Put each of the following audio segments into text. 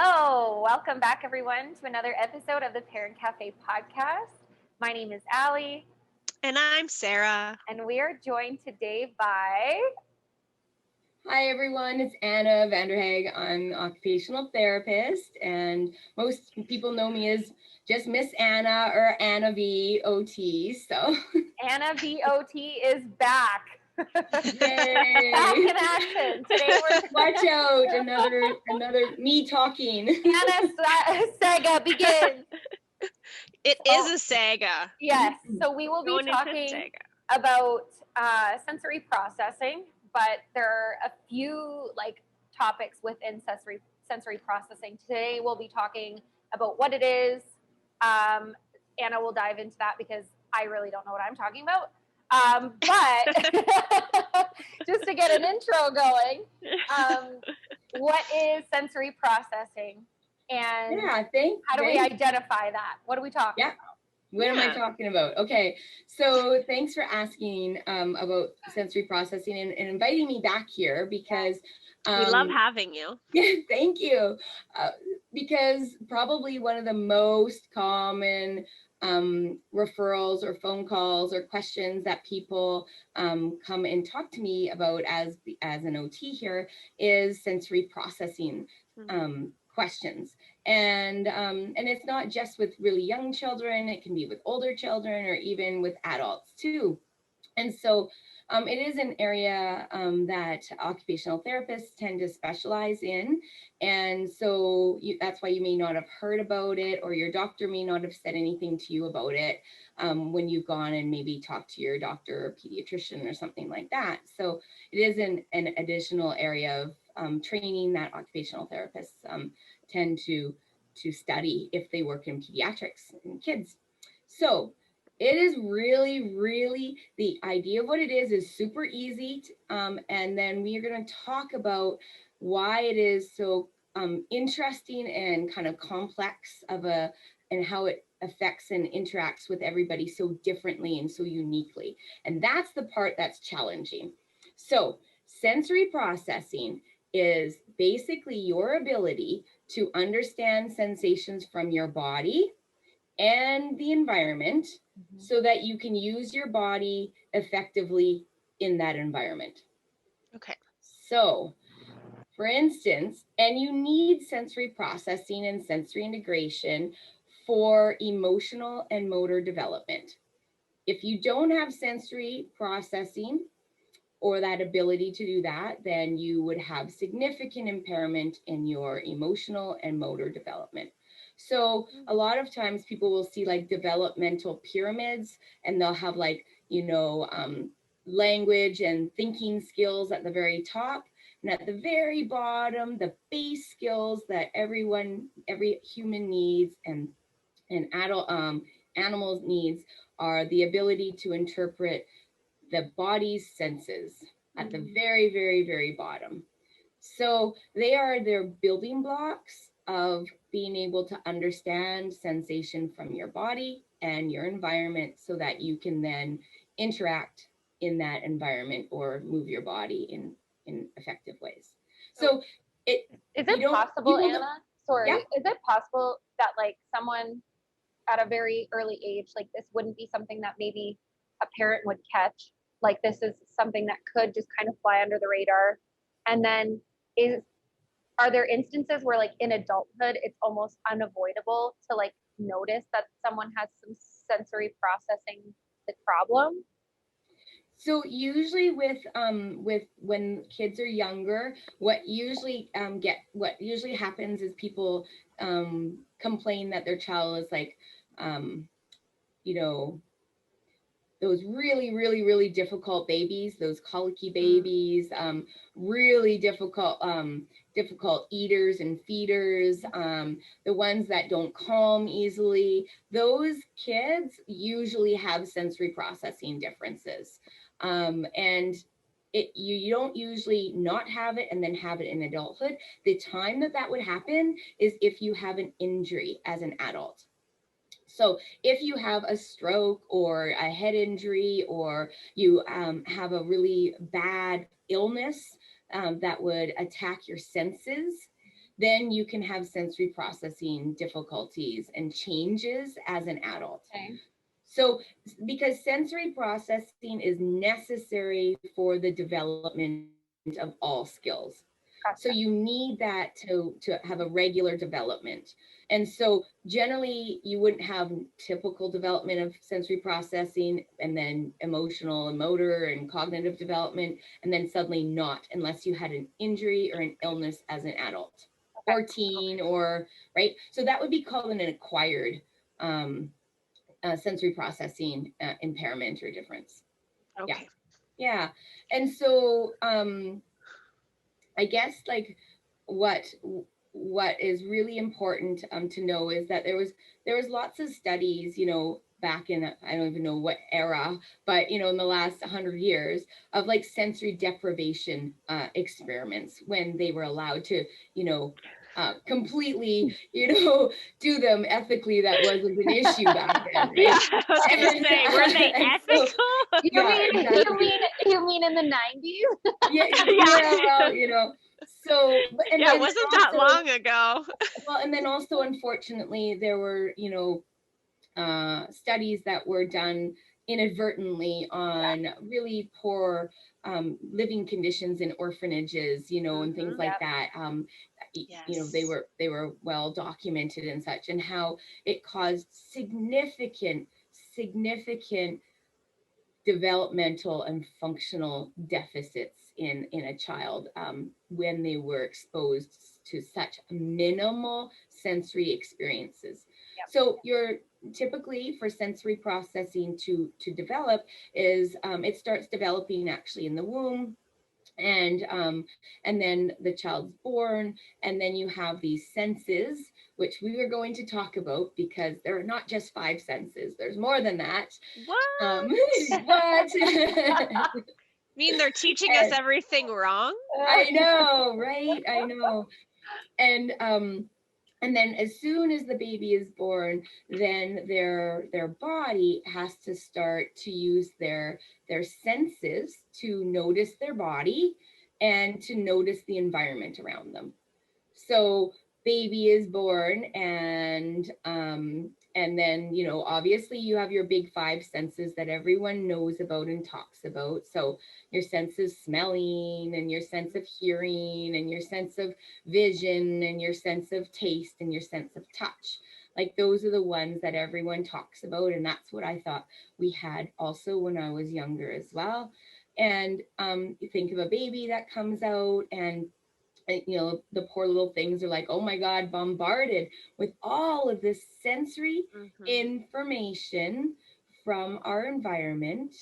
Hello, welcome back everyone to another episode of the Parent Cafe podcast. My name is Allie. And I'm Sarah. And we are joined today by... Hi everyone, it's Anna Vanderhaeg. I'm an occupational therapist and most people know me as just Miss Anna or Anna V OT. So Anna V OT is back. Yay! Back in action. Today we're watch out, another me talking. Anna saga begins. It is a saga. Yes, so we will be talking about sensory processing, but there are a few topics within sensory processing. Today we'll be talking about what it is. Anna will dive into that because I really don't know what I'm talking about. But just to get an intro going, what is sensory processing? And how do we identify that? What are we talking about? What am I talking about? Okay, so thanks for asking about sensory processing and inviting me back here because we love having you. Yeah, thank you. Because probably one of the most common referrals or phone calls or questions that people come and talk to me about as an OT here is sensory processing questions. And it's not just with really young children, it can be with older children or even with adults too. And so it is an area that occupational therapists tend to specialize in. And so that's why you may not have heard about it, or your doctor may not have said anything to you about it when you've gone and maybe talked to your doctor or pediatrician or something like that. So it is an additional area of training that occupational therapists tend to study if they work in pediatrics and kids. So it is really, the idea of what it is super easy. And then we are going to talk about why it is so interesting and kind of complex and how it affects and interacts with everybody so differently and so uniquely. And that's the part that's challenging. So sensory processing is basically your ability to understand sensations from your body and the environment so that you can use your body effectively in that environment. Okay. So, for instance, and you need sensory processing and sensory integration for emotional and motor development. If you don't have sensory processing or that ability to do that, then you would have significant impairment in your emotional and motor development. So a lot of times people will see developmental pyramids and they'll have language and thinking skills at the very top. And at the very bottom, the base skills that every human needs and adult animals needs are the ability to interpret the body's senses at the very, very, very bottom. So they are their building blocks of being able to understand sensation from your body and your environment so that you can then interact in that environment or move your body in effective ways. So is it possible, Anna? Sorry, is it possible that someone at a very early age, this wouldn't be something that maybe a parent would catch? This is something that could just kind of fly under the radar. And then are there instances where in adulthood, it's almost unavoidable to notice that someone has some sensory processing problem? So usually with when kids are younger, what usually happens is people complain that their child is those really difficult babies, those colicky babies, really difficult eaters and feeders, the ones that don't calm easily. Those kids usually have sensory processing differences. And you don't usually not have it and then have it in adulthood. The time that would happen is if you have an injury as an adult. So if you have a stroke or a head injury, or you have a really bad illness that would attack your senses, then you can have sensory processing difficulties and changes as an adult. Okay. So because sensory processing is necessary for the development of all skills. Gotcha. So you need that to have a regular development. And so generally you wouldn't have typical development of sensory processing and then emotional and motor and cognitive development, and then suddenly not, unless you had an injury or an illness as an adult or teen, or right. So that would be called an acquired sensory processing impairment or difference. Okay. Yeah. And so I guess like what is really important to know is that there was lots of studies, you know, back in, I don't even know what era, but you know, in the last 100 years of like sensory deprivation experiments, when they were allowed to, you know, completely, you know, do them ethically. That wasn't an issue back then, right? Yeah, I was gonna say, were they ethical? You mean in the 90s? Yeah, well, you know, so, and yeah, then it wasn't also, that long ago. well, and then also, unfortunately, there were, you know, studies that were done inadvertently on really poor living conditions in orphanages, you know, and things like that. You know, they were well documented and such, and how it caused significant developmental and functional deficits in a child when they were exposed to such minimal sensory experiences. So you're typically, for sensory processing to develop, is it starts developing actually in the womb, and then the child's born, and then you have these senses, which we are going to talk about, because there are not just 5 senses, there's more than that. What? What? Mean they're teaching us everything wrong? I know, right? I know. And then as soon as the baby is born, then their body has to start to use their senses to notice their body and to notice the environment around them. So baby is born, and then, you know, obviously you have your big 5 senses that everyone knows about and talks about. So your sense of smelling, and your sense of hearing, and your sense of vision, and your sense of taste, and your sense of touch. Like those are the ones that everyone talks about. And that's what I thought we had also when I was younger as well. And you think of a baby that comes out, and you know, the poor little things are like, oh my God, bombarded with all of this sensory information from our environment,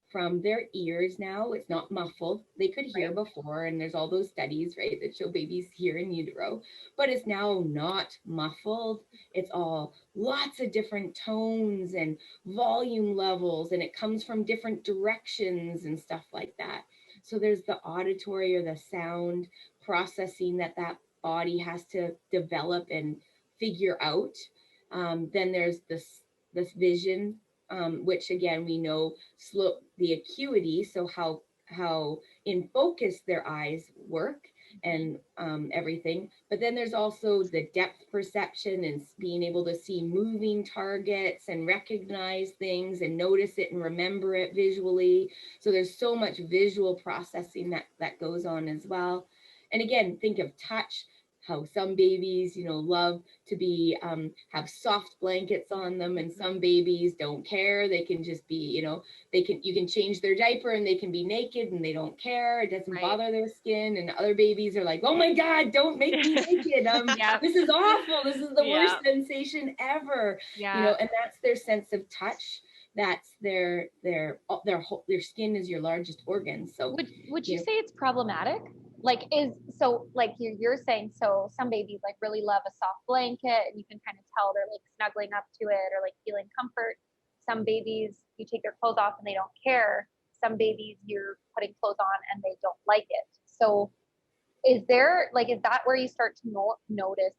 from their ears. Now it's not muffled. They could hear before, and there's all those studies, right, that show babies hear in utero, but it's now not muffled. It's all lots of different tones and volume levels, and it comes from different directions and stuff like that. So there's the auditory or the sound processing that body has to develop and figure out. Then there's this vision, which again we know slow the acuity, so how in focus their eyes work and everything. But then there's also the depth perception and being able to see moving targets and recognize things and notice it and remember it visually. So there's so much visual processing that goes on as well. And again, think of touch, how some babies, you know, love to be, have soft blankets on them, and some babies don't care. They can just be, you know, you can change their diaper and they can be naked and they don't care. It doesn't bother their skin. And other babies are like, oh my God, don't make me naked. This is awful. This is the worst sensation ever. You know, and that's their sense of touch. That's their skin is your largest organ. So would you say it's problematic? Like, like you're saying, so some babies like really love a soft blanket, and you can kind of tell they're like snuggling up to it or like feeling comfort. Some babies, you take their clothes off and they don't care. Some babies, you're putting clothes on and they don't like it. So is that where you start to notice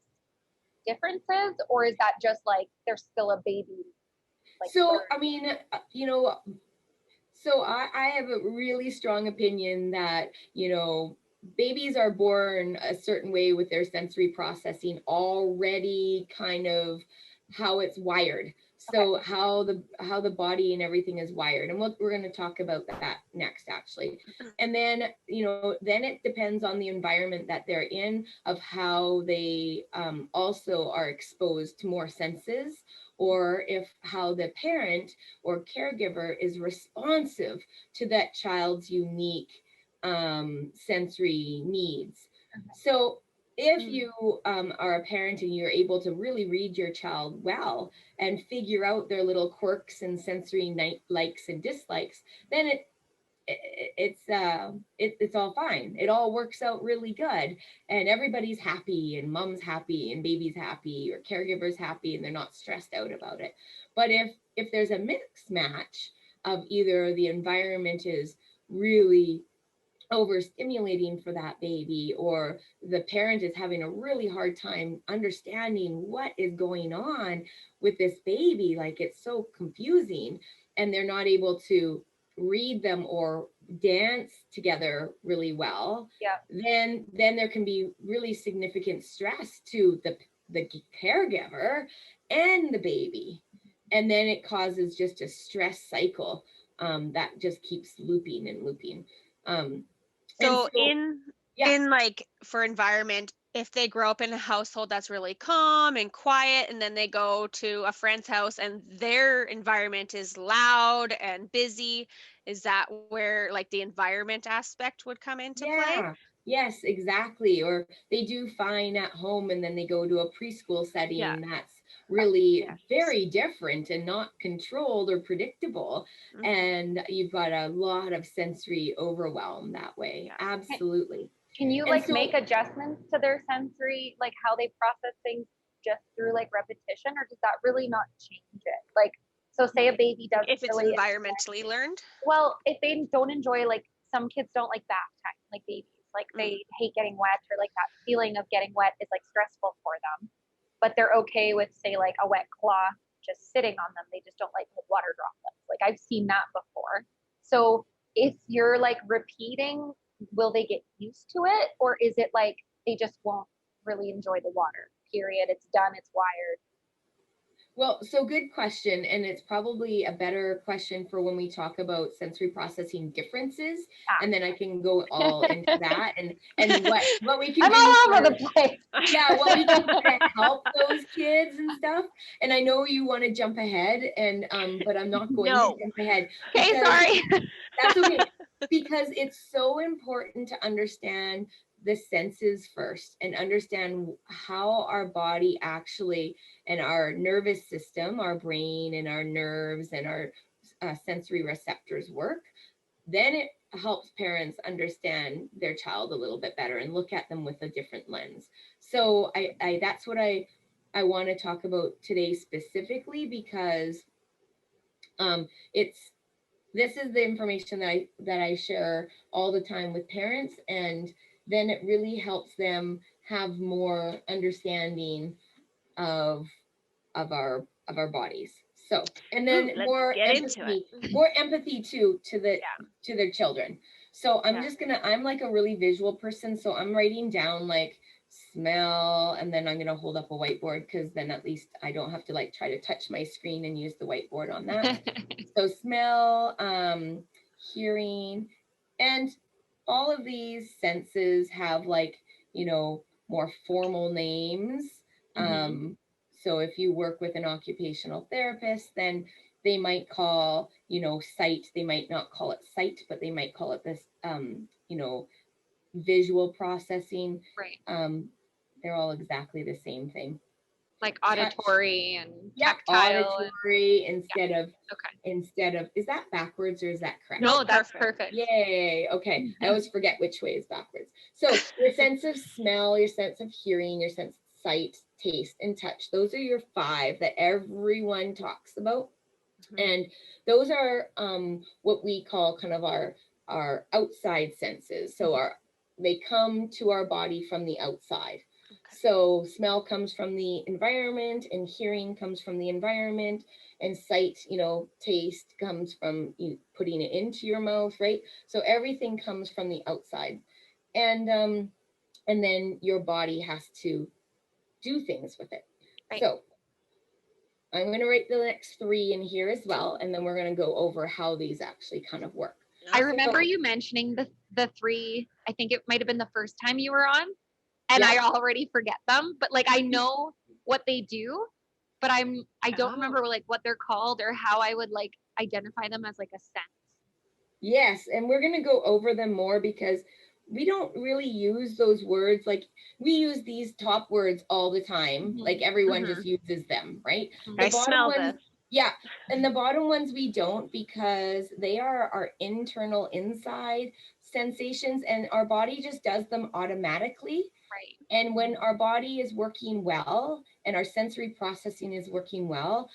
differences, or is that just like they're still a baby? Like, so, I mean, you know, so I have a really strong opinion that, you know, babies are born a certain way with their sensory processing already kind of how it's wired. So how the body and everything is wired. And we're going to talk about that next, actually. And then, then it depends on the environment that they're in, of how they also are exposed to more senses, or if how the parent or caregiver is responsive to that child's unique sensory needs. So if you are a parent and you're able to really read your child well and figure out their little quirks and sensory likes and dislikes, then it's all fine. It all works out really good, and everybody's happy, and mom's happy, and baby's happy, or caregiver's happy, and they're not stressed out about it. But if there's a mixed match of either the environment is really overstimulating for that baby, or the parent is having a really hard time understanding what is going on with this baby, like it's so confusing, and they're not able to read them or dance together really well, then there can be really significant stress to the caregiver and the baby, and then it causes just a stress cycle that just keeps looping and looping. So in like for environment, if they grow up in a household that's really calm and quiet, and then they go to a friend's house and their environment is loud and busy, is that where like the environment aspect would come into play? Yes, exactly. Or they do fine at home and then they go to a preschool setting that's really very different and not controlled or predictable. And you've got a lot of sensory overwhelm that way. Absolutely. Can you make adjustments to their sensory, like how they process things just through like repetition, or does that really not change it? Like, so say a baby doesn't if it's environmentally learned? Well, if they don't enjoy, like some kids don't like bath time, like babies. Like they hate getting wet, or like that feeling of getting wet is like stressful for them, but they're okay with, say, like a wet cloth just sitting on them. They just don't like water droplets. Like I've seen that before. So if you're like repeating, will they get used to it, or is it like they just won't really enjoy the water, period? It's done, it's wired. Well, so good question. And it's probably a better question for when we talk about sensory processing differences. And then I can go all into that and what we can I'm all over the place. What we can do to help those kids and stuff. And I know you want to jump ahead, and but I'm not going to jump ahead. Okay, sorry. That's okay. Because it's so important to understand the senses first and understand how our body actually, and our nervous system, our brain and our nerves and our sensory receptors work. Then it helps parents understand their child a little bit better and look at them with a different lens. So I that's what I want to talk about today specifically, because this is the information that I share all the time with parents, and then it really helps them have more understanding of our bodies. So, and then more empathy to their children. So I'm like a really visual person. So I'm writing down like smell, and then I'm going to hold up a whiteboard, because then at least I don't have to like try to touch my screen and use the whiteboard on that. So smell, hearing, and all of these senses have like, more formal names. So if you work with an occupational therapist, then they might call, sight, they might not call it sight, but they might call it this, visual processing. Right. They're all exactly the same thing. Like auditory and tactile. Auditory instead of, is that backwards or is that correct? No, that's perfect. Yay. Okay. I always forget which way is backwards. So your sense of smell, your sense of hearing, your sense of sight, taste, and touch. Those are your 5 that everyone talks about. And those are what we call kind of our outside senses. So they come to our body from the outside. So smell comes from the environment, and hearing comes from the environment, and sight, taste comes from putting it into your mouth, right? So everything comes from the outside. And then your body has to do things with it. Right. So I'm going to write the next 3 in here as well, and then we're going to go over how these actually kind of work. I remember you mentioning the 3, I think it might have been the first time you were on, and I already forget them, but like I know what they do, but I don't remember like what they're called or how I would like identify them as like a sense. Yes, and we're going to go over them more because we don't really use those words. Like we use these top words all the time. Like everyone just uses them, right? I smell this. Yeah, and the bottom ones we don't, because they are our internal inside sensations, and our body just does them automatically. Right. And when our body is working well and our sensory processing is working well,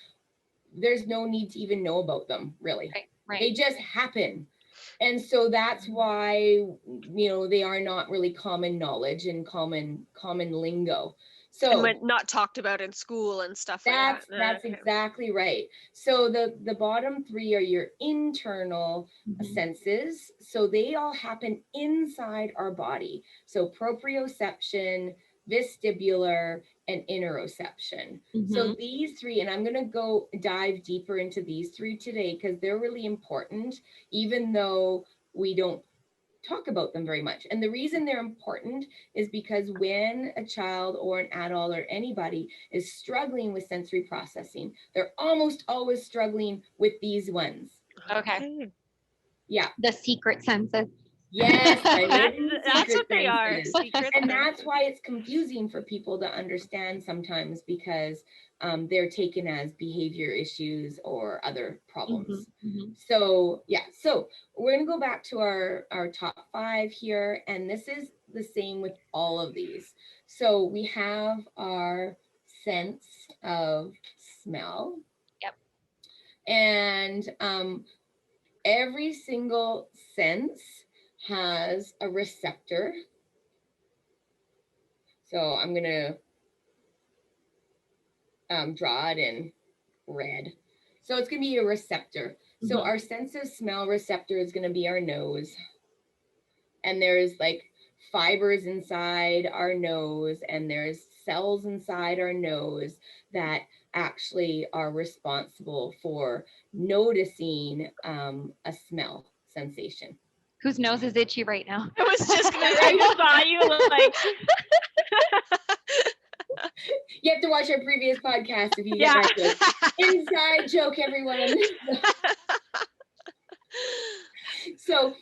there's no need to even know about them, really. Right. They just happen. And so that's why, you know, they are not really common knowledge and common lingo. So and not talked about in school and stuff like that. That's exactly right. So the bottom 3 are your internal senses. So they all happen inside our body. So proprioception, vestibular, and interoception. So these 3, and I'm going to go dive deeper into these 3 today because they're really important, even though we don't talk about them very much. And the reason they're important is because when a child or an adult or anybody is struggling with sensory processing, they're almost always struggling with these ones. Okay. Yeah. The secret senses. Yes, that's what they are. And that's why it's confusing for people to understand sometimes, because they're taken as behavior issues or other problems. So yeah, so we're gonna go back to our top 5 here, and this is the same with all of these. So we have our sense of smell. Yep. And every single sense has a receptor. So I'm gonna draw it in red. So it's gonna be a receptor. So our sense of smell receptor is gonna be our nose. And there's like fibers inside our nose, and there's cells inside our nose that actually are responsible for noticing a smell sensation. Whose nose is itchy right now? I was just gonna say, I saw you like. You have to watch our previous podcast if you get that joke. Inside joke, everyone. So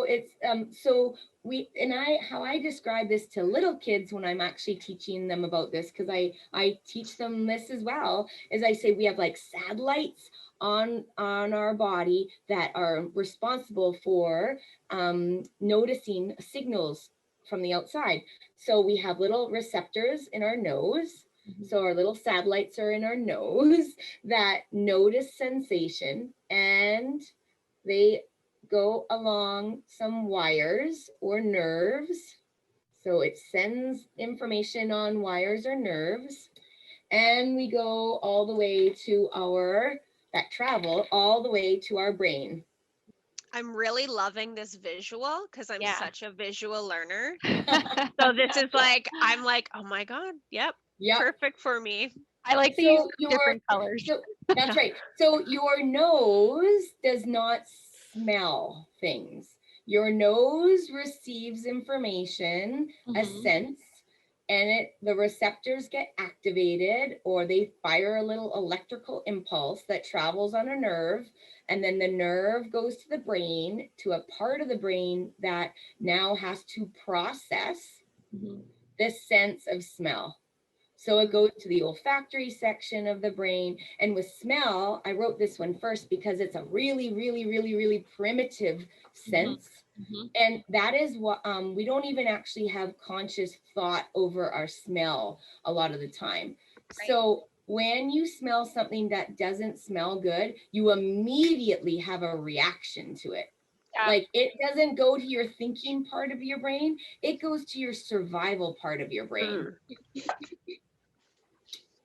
it's how I describe this to little kids when I'm actually teaching them about this, because I teach them this as well, is I say we have like satellites on our body that are responsible for noticing signals from the outside. So we have little receptors in our nose. So our little satellites are in our nose that notice sensation, and they go along some wires or nerves. So it sends information on wires or nerves, and we go all the way to travel all the way to our brain. I'm really loving this visual because I'm such a visual learner. So this is like, I'm like, oh my God, yep. Perfect for me. I like these different colors. So, that's right. So your nose does not smell things. Your nose receives information, a sense, and the receptors get activated, or they fire a little electrical impulse that travels on a nerve, and then the nerve goes to the brain, to a part of the brain that now has to process this sense of smell. So it goes to the olfactory section of the brain. And with smell, I wrote this one first because it's a really, really, really, really primitive sense. And that is what we don't even actually have conscious thought over our smell a lot of the time. Right. So when you smell something that doesn't smell good, you immediately have a reaction to it. Yeah. Like it doesn't go to your thinking part of your brain. It goes to your survival part of your brain.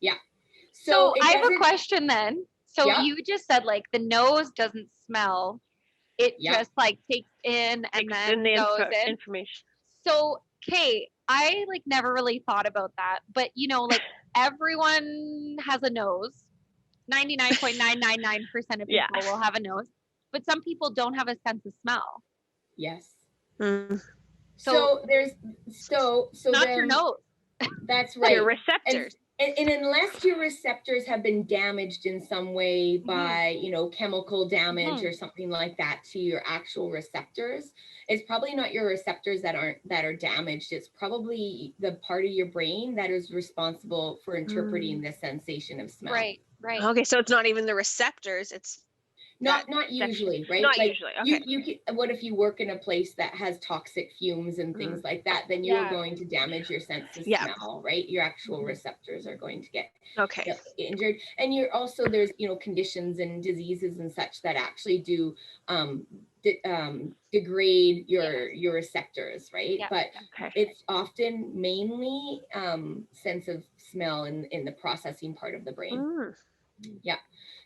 Yeah. So I have a question then. So you just said like the nose doesn't smell. it just like takes in and then goes in. Information. So, okay, I like never really thought about that, but you know, like everyone has a nose. 99.999% of people will have a nose, but some people don't have a sense of smell. Yes. Mm. So there's not your nose. That's right. Your receptors. And unless your receptors have been damaged in some way by, you know, chemical damage or something like that to your actual receptors, it's probably not your receptors that are damaged. It's probably the part of your brain that is responsible for interpreting the sensation of smell. Right. Okay, so it's not even the receptors. It's not usually, right? Not like usually. Okay. You can, what if you work in a place that has toxic fumes and things like that? Then you're going to damage your sense of smell, right? Your actual receptors are going to get injured. And you're also, there's, you know, conditions and diseases and such that actually do degrade your receptors, right? But it's often mainly sense of smell in the processing part of the brain. Yeah.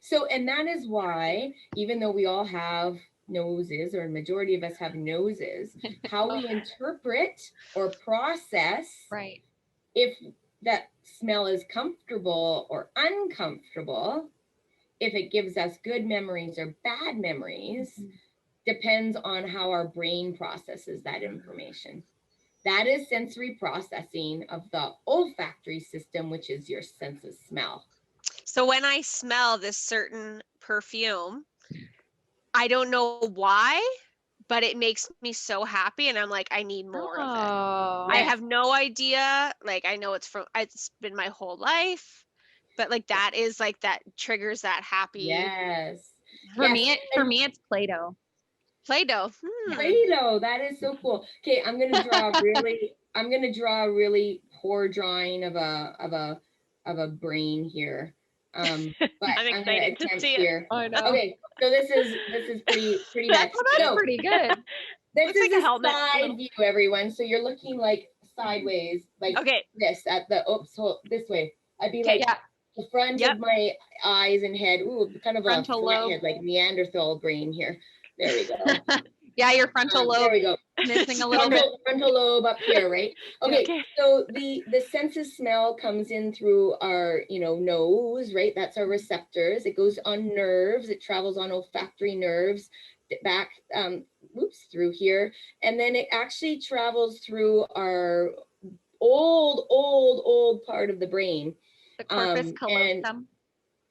So, and that is why, even though we all have noses, or a majority of us have noses, how we interpret or process if that smell is comfortable or uncomfortable, if it gives us good memories or bad memories, depends on how our brain processes that information. That is sensory processing of the olfactory system, which is your sense of smell. So when I smell this certain perfume, I don't know why, but it makes me so happy, and I'm like, I need more of it. I have no idea. Like, I know it's been my whole life, but like that is like, that triggers that happy. Yes. For me, it's Play-Doh. Play-Doh. Play-Doh. That is so cool. Okay, I'm gonna draw a really poor drawing of a brain here. But I'm excited to see it. I know. Okay, so this is pretty bad. That's pretty good. This is like a side view, everyone. So you're looking like sideways, like this at the this way. I'd be like the front of my eyes and head. Ooh, kind of a flat head, like Neanderthal brain here. There we go. Your frontal lobe. There we go. Missing a little bit. Frontal lobe up here, right? Okay. So the sense of smell comes in through our, you know, nose, right? That's our receptors. It goes on nerves. It travels on olfactory nerves back, through here, and then it actually travels through our old part of the brain. The corpus callosum.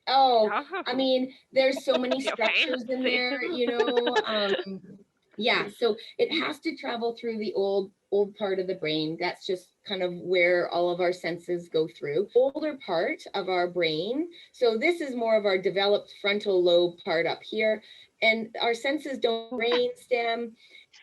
I mean, there's so many structures in there, you know. Yeah, so it has to travel through the old part of the brain. That's just kind of where all of our senses go through. Older part of our brain. So this is more of our developed frontal lobe part up here. And our senses don't brain stem,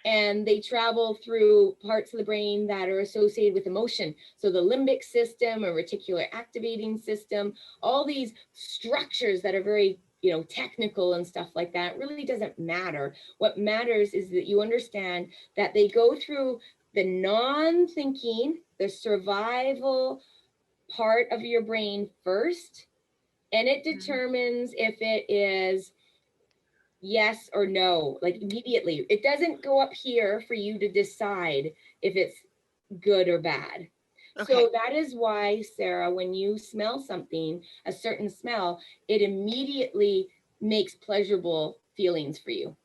and they travel through parts of the brain that are associated with emotion. So the limbic system or reticular activating system, all these structures that are very, you know, technical and stuff like that, really doesn't matter. What matters is that you understand that they go through the non-thinking, the survival part of your brain first, and it determines if it is yes or no, like immediately. It doesn't go up here for you to decide if it's good or bad. So that is why, Sarah, when you smell something, a certain smell, it immediately makes pleasurable feelings for you.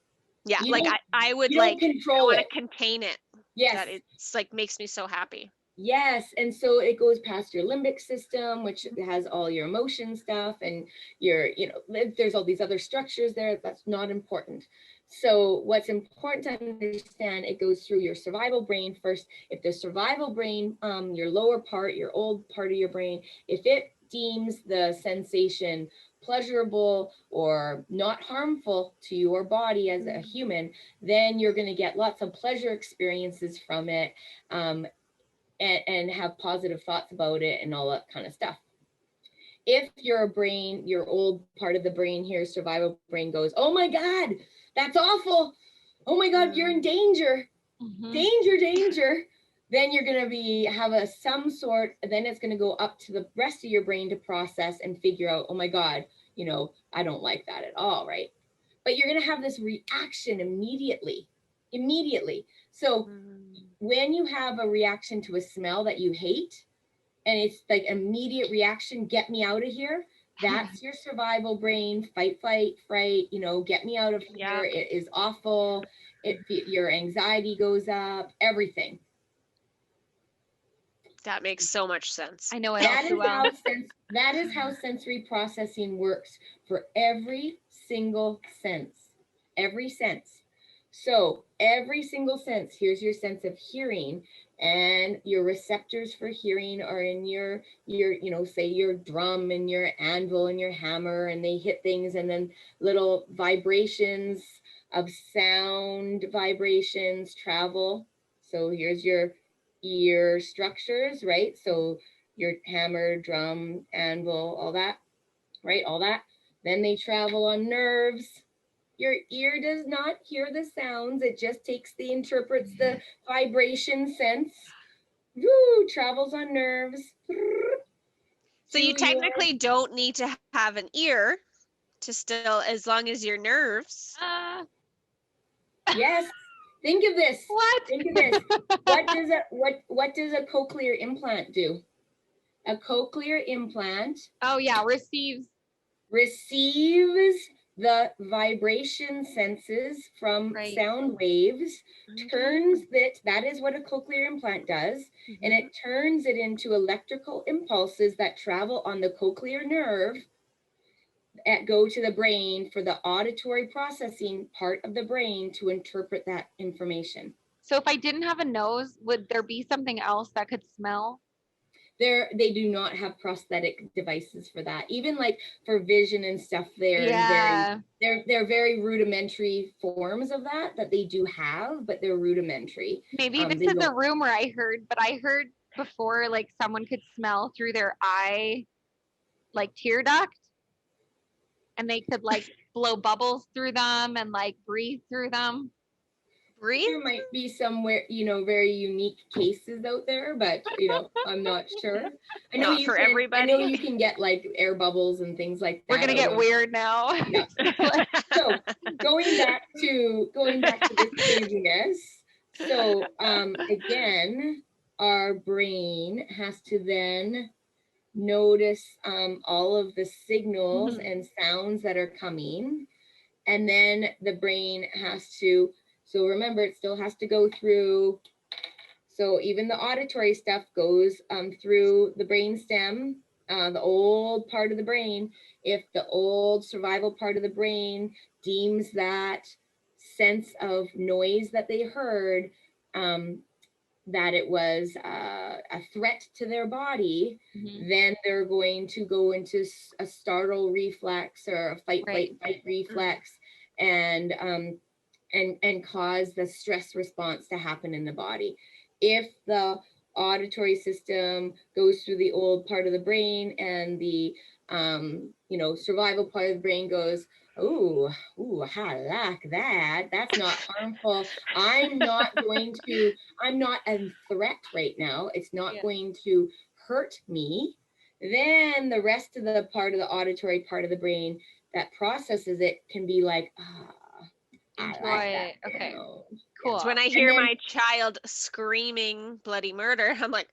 Yeah, you like I would like control want to contain it. Yes. That it's like makes me so happy. Yes, and so it goes past your limbic system, which has all your emotion stuff, and your, you know, there's all these other structures there. That's not important. So what's important to understand, it goes through your survival brain first. If the survival brain, your lower part, your old part of your brain, if it deems the sensation pleasurable or not harmful to your body as a human, then you're going to get lots of pleasure experiences from it. And have positive thoughts about it and all that kind of stuff. If your brain, your old part of the brain here, survival brain, goes, oh my God, that's awful. Oh my God, you're in danger. Danger. Then you're going to have some sort, then it's going to go up to the rest of your brain to process and figure out, oh my God, you know, I don't like that at all, right? but you're going to have this reaction immediately. So when you have a reaction to a smell that you hate, and it's like immediate reaction, get me out of here, that's your survival brain, fight, flight, fright, you know, get me out of here. It is awful. Your anxiety goes up, everything. That makes so much sense. I know it. That is how sensory processing works for every single sense. Every sense. So every single sense, here's your sense of hearing, and your receptors for hearing are in your, you know, say your drum and your anvil and your hammer, and they hit things, and then little vibrations of sound vibrations travel. So here's your ear structures, right? So your hammer, drum, anvil, all that, right? All that. Then they travel on nerves. Your ear does not hear the sounds. It just interprets the vibration sense. Woo, travels on nerves. So you technically don't need to have an ear to still, as long as your nerves. Yes. Think of this. What? Think of this. What does a cochlear implant do? A cochlear implant. Oh yeah, receives the vibration senses from sound waves, turns that is what a cochlear implant does, and it turns it into electrical impulses that travel on the cochlear nerve and go to the brain for the auditory processing part of the brain to interpret that information. So if I didn't have a nose, would there be something else that could smell? They do not have prosthetic devices for that. Even like for vision and stuff, they're very rudimentary forms of that they do have, but they're rudimentary. Maybe this is a rumor I heard, but I heard before like someone could smell through their eye, like tear duct, and they could like blow bubbles through them and like breathe through them. There might be somewhere, you know, very unique cases out there, but you know, I'm not sure. I know not for everybody. I know you can get like air bubbles and things like that. We're gonna get weird now. Yeah. So going back to this craziness. So again, our brain has to then notice all of the signals and sounds that are coming, and then the brain has to. So remember, it still has to go through. So even the auditory stuff goes through the brain stem, the old part of the brain. If the old survival part of the brain deems that sense of noise that they heard, that it was a threat to their body, then they're going to go into a startle reflex or a fight, flight, fight reflex, and cause the stress response to happen in the body. If the auditory system goes through the old part of the brain and the survival part of the brain goes, ooh, I like that. That's not harmful. I'm not a threat right now. It's not going to hurt me. Then the rest of the part of the auditory part of the brain that processes it can be like, enjoy it. Okay. Cool. It's when I hear my child screaming bloody murder, I'm like,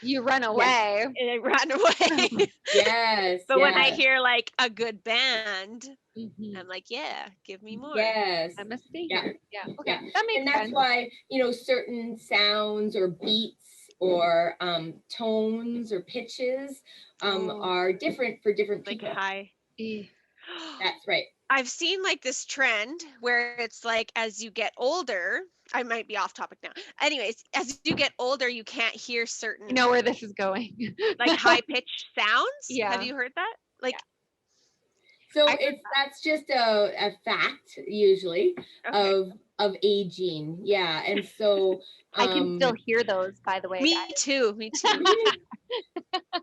you run away. And I run away. Yes. But when I hear like a good band, I'm like, yeah, give me more. Yes. I must be here. Yeah. Okay. Yeah. That makes sense. And that's why, certain sounds or beats or tones or pitches are different for different people. Like high. That's right. I've seen like this trend where it's like, as you get older, I might be off topic now. Anyways, as you get older, you can't hear certain. You know where this is going. Like high pitched sounds. Yeah. Have you heard that? Like. So that's just a fact usually of aging. Yeah. And so I can still hear those, by the way. Me guys. too.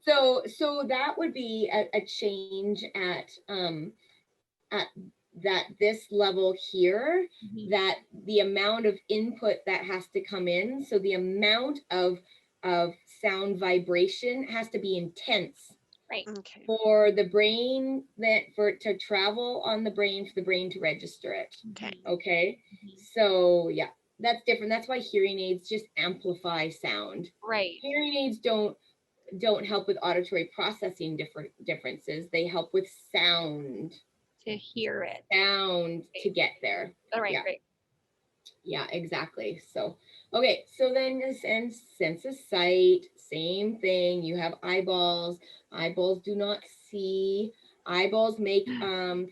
So that would be a change at that this level here, that the amount of input that has to come in, so the amount of sound vibration has to be intense Right. Okay. For the brain, to travel on the brain, for the brain to register it. Okay. Okay. So yeah, that's different. That's why hearing aids just amplify sound. Right. Hearing aids don't help with auditory processing differences. They help with sound. To hear it. Sound to get there. All right. Yeah. Right. Yeah, exactly. So, okay. So then this sense of sight, same thing. You have eyeballs. Eyeballs do not see. Eyeballs make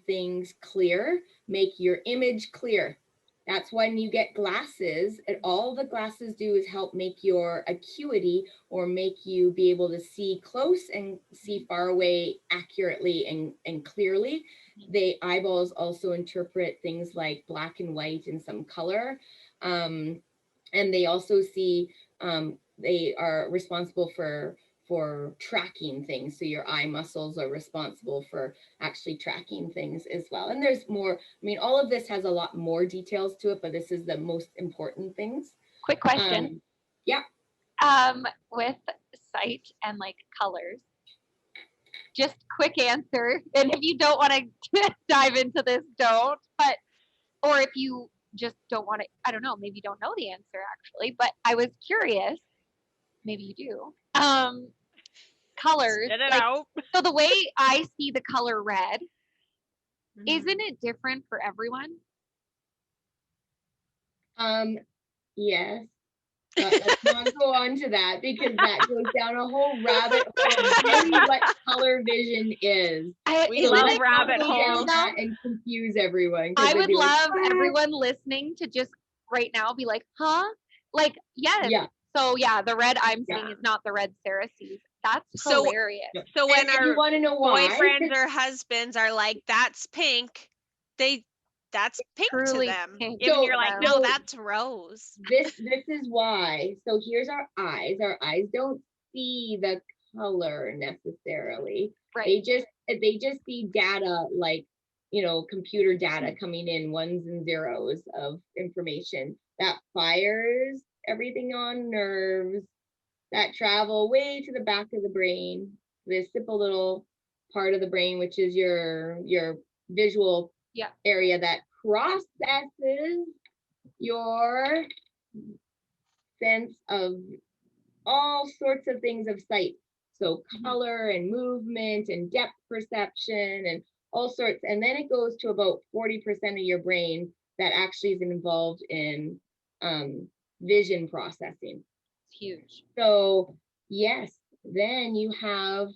things clear, make your image clear. That's when you get glasses, and all the glasses do is help make your acuity, or make you be able to see close and see far away accurately and clearly. The eyeballs also interpret things like black and white and some color. And they also see, they are responsible for tracking things. So your eye muscles are responsible for actually tracking things as well. And there's more, I mean, all of this has a lot more details to it, but this is the most important things. Quick question. Yeah. With sight and like colors, just quick answer. And if you don't want to dive into this, don't, but, or if you just don't want to, I don't know, maybe you don't know the answer actually, but I was curious, maybe you do. Colors. Spit it like, out. So the way I see the color red, isn't it different for everyone? Yes. But let's not go on to that, because that goes down a whole rabbit hole of really what color vision is. We love rabbit holes and confuse everyone. I would love everyone listening to just right now be like, huh? Like, yes. Yeah. So yeah, the red I'm seeing is not the red Sarah sees. That's hilarious. So when and you want to know why, boyfriends or husbands are like, that's pink, that's pink to them. Pink. Even you're like, no, that's rose. This is why. So here's our eyes. Our eyes don't see the color necessarily. Right. They just see data, like, you know, computer data coming in, ones and zeros of information that fires everything on nerves that travel way to the back of the brain, this simple little part of the brain, which is your visual area that processes your sense of all sorts of things of sight. So color and movement and depth perception and all sorts. And then it goes to about 40% of your brain that actually is involved in vision processing. It's huge. So yes, then you have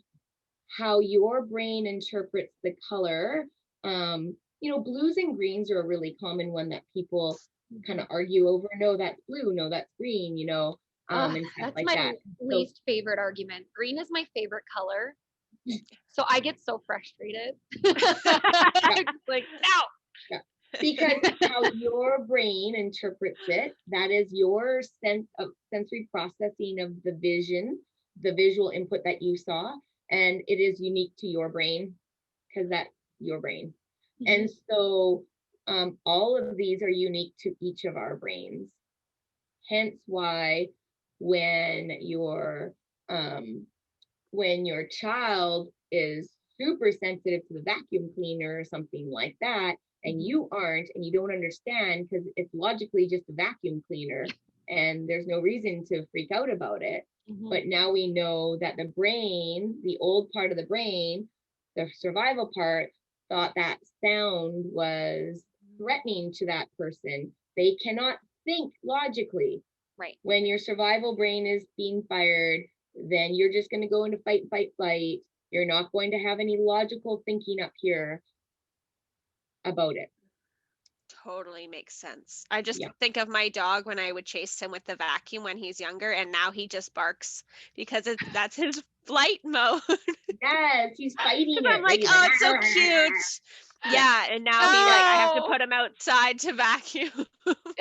how your brain interprets the color. You know, blues and greens are a really common one that people kind of argue over. No, that's blue. No, that's green, you know. And stuff that's like my that. least favorite argument. Green is my favorite color. So I get so frustrated. Like, no. Yeah. Because how your brain interprets it, that is your sense of sensory processing of the vision, the visual input that you saw, and it is unique to your brain because that's your brain. And so all of these are unique to each of our brains. Hence why when your child is super sensitive to the vacuum cleaner or something like that, and you aren't, and you don't understand because it's logically just a vacuum cleaner and there's no reason to freak out about it. But now we know that the brain, the old part of the brain, the survival part, thought that sound was threatening to that person. They cannot think logically. Right. When your survival brain is being fired, then you're just going to go into fight, fight, flight. You're not going to have any logical thinking up here about it. Totally makes sense. I just think of my dog when I would chase him with the vacuum when he's younger, and now he just barks because that's his flight mode. Yes, he's fighting it. I'm like, oh, it's so cute. Yeah, and now I have to put him outside to vacuum.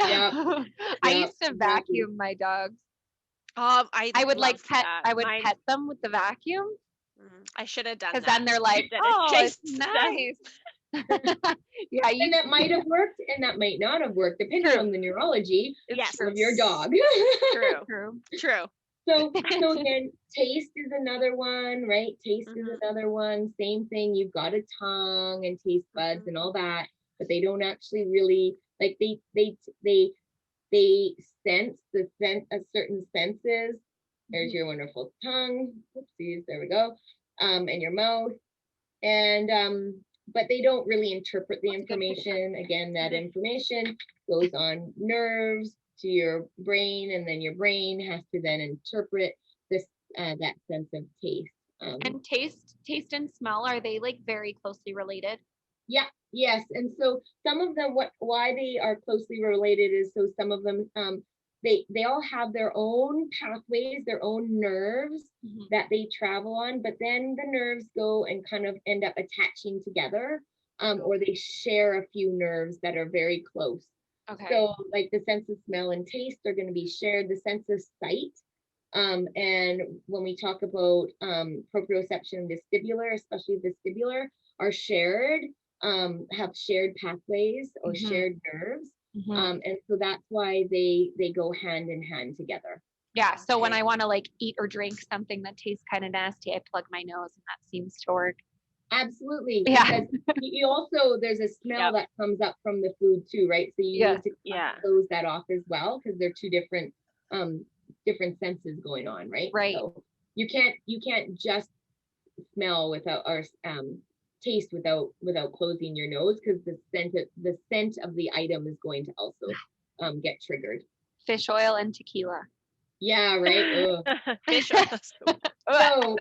I used to vacuum my dogs. I would pet them with the vacuum. I should have done that. Because then they're like, oh, it's nice. Yeah, and that might have worked and that might not have worked depending on the neurology of your dog. True. So again, taste is another one, right? Taste is another one. Same thing. You've got a tongue and taste buds and all that, but they don't actually really like they sense the sense of certain senses. There's your wonderful tongue. Oopsies, there we go. And your mouth. And but they don't really interpret the information. Again, that information goes on nerves to your brain, and then your brain has to then interpret this that sense of taste. And taste and smell, are they like very closely related? Yeah, yes. And so some of them, why they are closely related is so some of them they all have their own pathways, their own nerves that they travel on, but then the nerves go and kind of end up attaching together, or they share a few nerves that are very close. Okay. So like the sense of smell and taste are going to be shared, the sense of sight. And when we talk about proprioception and vestibular, especially vestibular, are shared, have shared pathways or shared nerves. And so that's why they go hand in hand together. Yeah. So when I want to like eat or drink something that tastes kind of nasty, I plug my nose and that seems to work. Absolutely. Yeah. Because you also, there's a smell that comes up from the food too, right? So you need to close that off as well, because they're two different different senses going on, right? Right. So you can't just smell without or taste without closing your nose, because the scent of the item is going to also get triggered. Fish oil and tequila. Yeah, right. Fish oil. So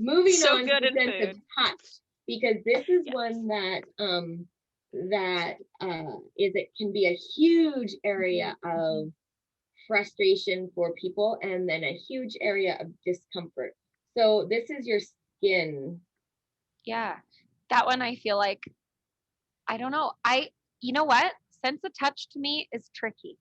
moving so on good to the sense food. of touch, because this is one that it can be a huge area of frustration for people, and then a huge area of discomfort. So this is your skin. Yeah, that one I feel like, I don't know. You know what? Sense of touch to me is tricky,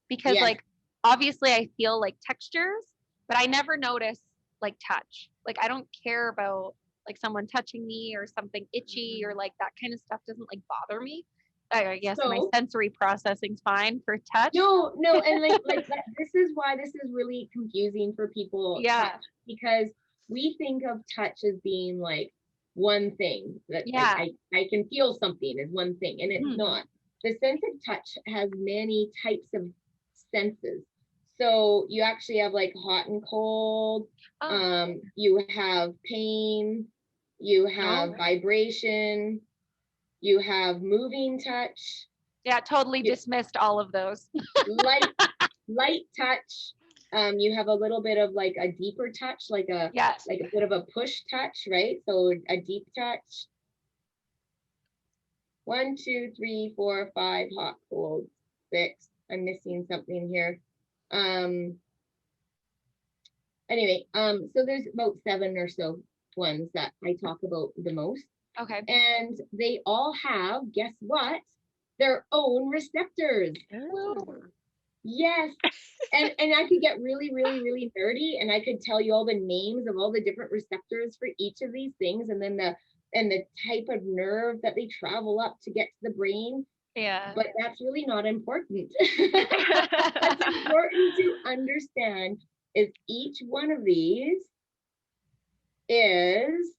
because like obviously I feel like textures, but I never notice like touch. Like I don't care about like someone touching me or something itchy or like that kind of stuff doesn't like bother me. I guess my sensory processing's fine for touch. No, and like that, this is why this is really confusing for people. Yeah. Touch, because we think of touch as being like one thing that I can feel something is one thing, and it's not. The sense of touch has many types of senses. So you actually have like hot and cold. You have pain. You have vibration. You have moving touch. Yeah, totally dismissed all of those. light touch. You have a little bit of like a deeper touch, like a bit of a push touch, right? So a deep touch. 1, 2, 3, 4, 5, hot, cold, 6. I'm missing something here. Anyway, so there's about 7 or so ones that I talk about the most. Okay. And they all have, guess what? Their own receptors. Ooh. Yes. And I could get really, really, really nerdy, and I could tell you all the names of all the different receptors for each of these things, and then the type of nerve that they travel up to get to the brain. Yeah. But that's really not important. What's important to understand is each one of these is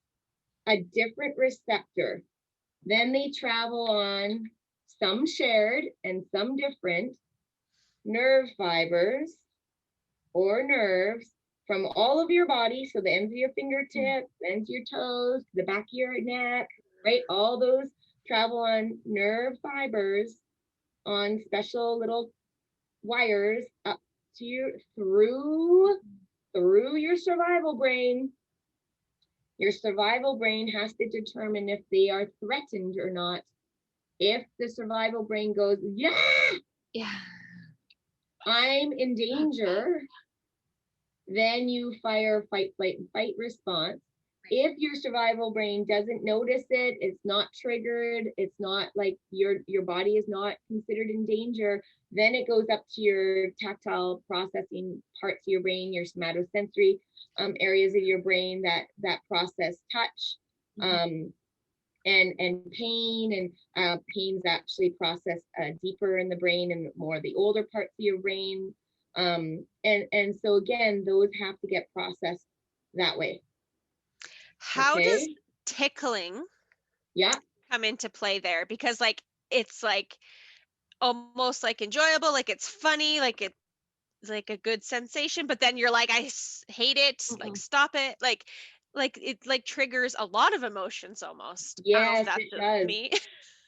a different receptor. Then they travel on, some shared and some different, nerve fibers or nerves from all of your body. So the ends of your fingertips, the ends of your toes, the back of your neck, right? All those travel on nerve fibers on special little wires up to you through your survival brain. Your survival brain has to determine if they are threatened or not. If the survival brain goes, yeah, I'm in danger, then you fire fight, flight, and fight response. If your survival brain doesn't notice it, it's not triggered, it's not like your body is not considered in danger, then it goes up to your tactile processing parts of your brain, your somatosensory areas of your brain that process touch, and pain, and pain's actually processed deeper in the brain and more the older parts of your brain. And so again, those have to get processed that way. How does tickling come into play there? Because like it's like almost like enjoyable, like it's funny, like it's like a good sensation, but then you're like, I hate it, like stop it, like it like triggers a lot of emotions almost. Yes, it does. Me.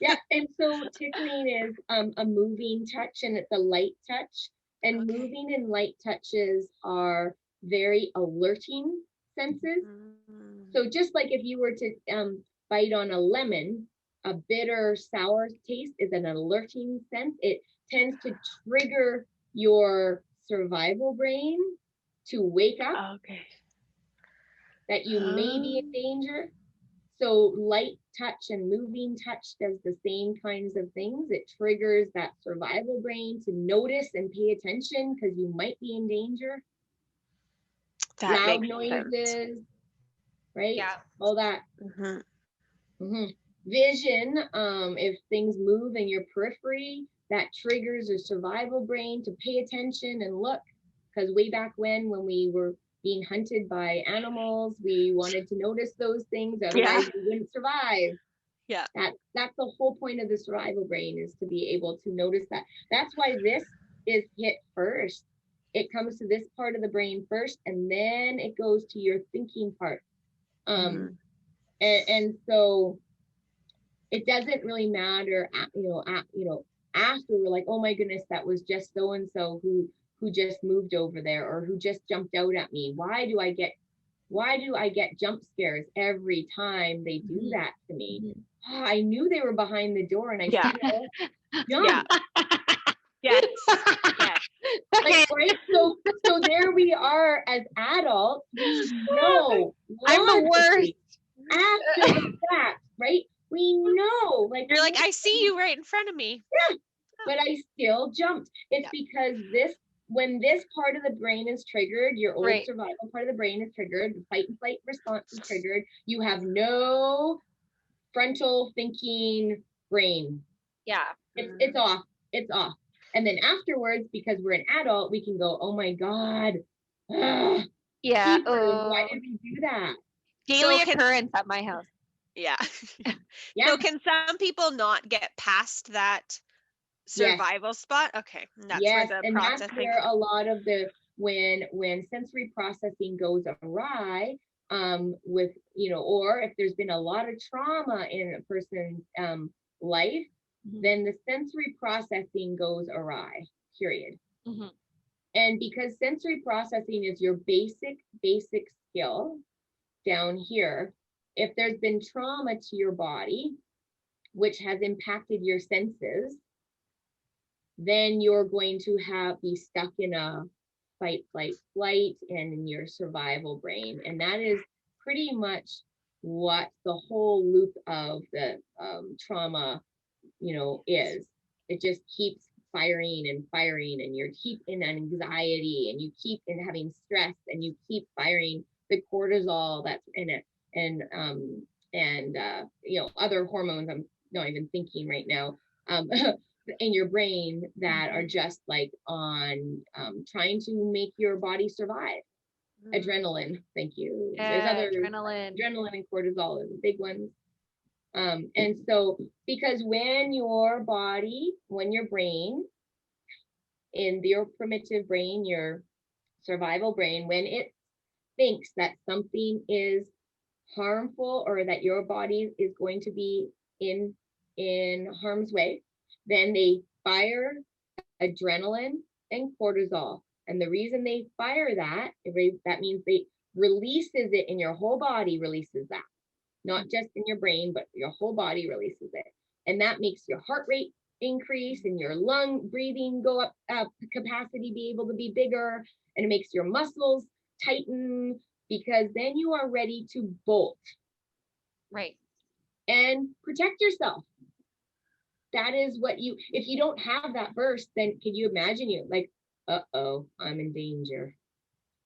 Yeah, and so tickling is a moving touch, and it's a light touch, and moving and light touches are very alerting senses. So just like if you were to bite on a lemon, a bitter sour taste is an alerting sense. It tends to trigger your survival brain to wake up that you may be in danger. So light touch and moving touch does the same kinds of things. It triggers that survival brain to notice and pay attention because you might be in danger. That Loud makes noises, sense. right? Yeah. All that. Vision, if things move in your periphery, that triggers your survival brain to pay attention and look. Because way back when we were being hunted by animals, we wanted to notice those things, otherwise we wouldn't survive. Yeah. That's the whole point of the survival brain, is to be able to notice that. That's why this is hit first. It comes to this part of the brain first, and then it goes to your thinking part. And so it doesn't really matter, after we're like, oh my goodness, that was just so and so who just moved over there, or who just jumped out at me. Why do I get jump scares every time they do that to me? Oh, I knew they were behind the door, and I still jumped. Yes. Like, right? So there we are as adults. We know I'm the worst. After the fact, right? We know, like, you're like, I see you right in front of me. Yeah, but I still jumped. It's because when this part of the brain is triggered, your old survival part of the brain is triggered, the fight and flight response is triggered, you have no frontal thinking brain. Yeah. It's off. It's off. And then afterwards, because we're an adult, we can go, oh my God. Why did we do that? Daily occurrence at my house. Yeah. So can some people not get past that survival spot? Okay. That's where the and processing. that's where a lot of the when sensory processing goes awry, with, or if there's been a lot of trauma in a person's life, then the sensory processing goes awry, period. And because sensory processing is your basic skill down here, if there's been trauma to your body, which has impacted your senses, then you're going to be stuck in a fight, flight, and in your survival brain. And that is pretty much what the whole loop of the trauma, is. It just keeps firing, and you keep in anxiety, and you keep in having stress, and you keep firing the cortisol that's in it, and other hormones I'm not even thinking right now, in your brain that are just like on trying to make your body survive. Adrenaline, thank you. There's other adrenaline and cortisol are the big ones. And so, because when your brain, in your primitive brain, your survival brain, when it thinks that something is harmful, or that your body is going to be in harm's way, then they fire adrenaline and cortisol. And the reason they fire that means they releases it in your whole body, releases that. Not just in your brain, but your whole body releases it. And that makes your heart rate increase, and your lung breathing go up, capacity be able to be bigger, and it makes your muscles tighten, because then you are ready to bolt. Right. And protect yourself. That is what if you don't have that burst, then can you imagine like, uh-oh, I'm in danger.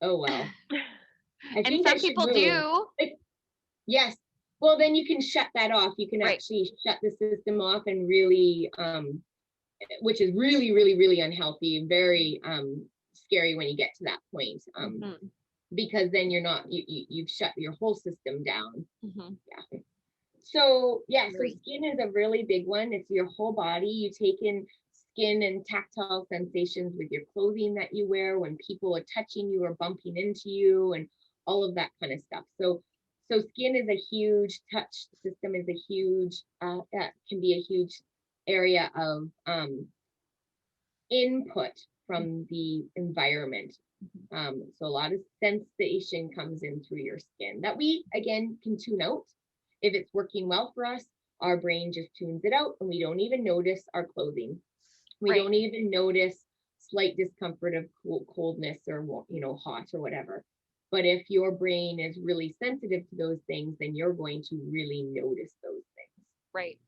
Oh, well. And some people do. Yes. Well, then you can shut that off. You can actually shut the system off, and really, which is really, really, really unhealthy, very scary when you get to that point, because then you've shut your whole system down. Yeah. So yeah, so skin is a really big one. It's your whole body. You take in skin and tactile sensations with your clothing that you wear, when people are touching you or bumping into you, and all of that kind of stuff. So skin is a huge, touch system is a huge, can be a huge area of input from the environment. So a lot of sensation comes in through your skin that we, again, can tune out. If it's working well for us, our brain just tunes it out, and we don't even notice our clothing. We don't even notice slight discomfort of coldness or, hot or whatever. But if your brain is really sensitive to those things, then you're going to really notice those things. Right.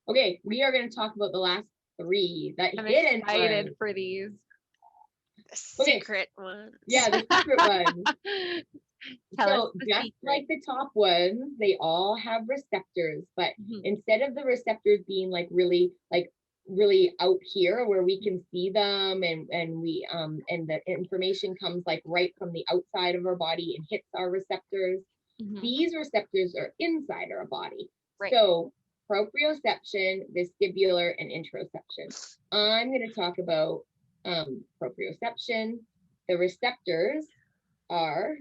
Okay, we are going to talk about the last three, the I'm hidden excited ones. for these. The secret ones. Yeah, the secret ones. Tell us So the just secret. like the top ones, they all have receptors, but instead of the receptors being really out here where we can see them, and we and the information comes like right from the outside of our body and hits our receptors, these receptors are inside our body. Right. So proprioception, vestibular, and intraoception. I'm going to talk about proprioception. The receptors are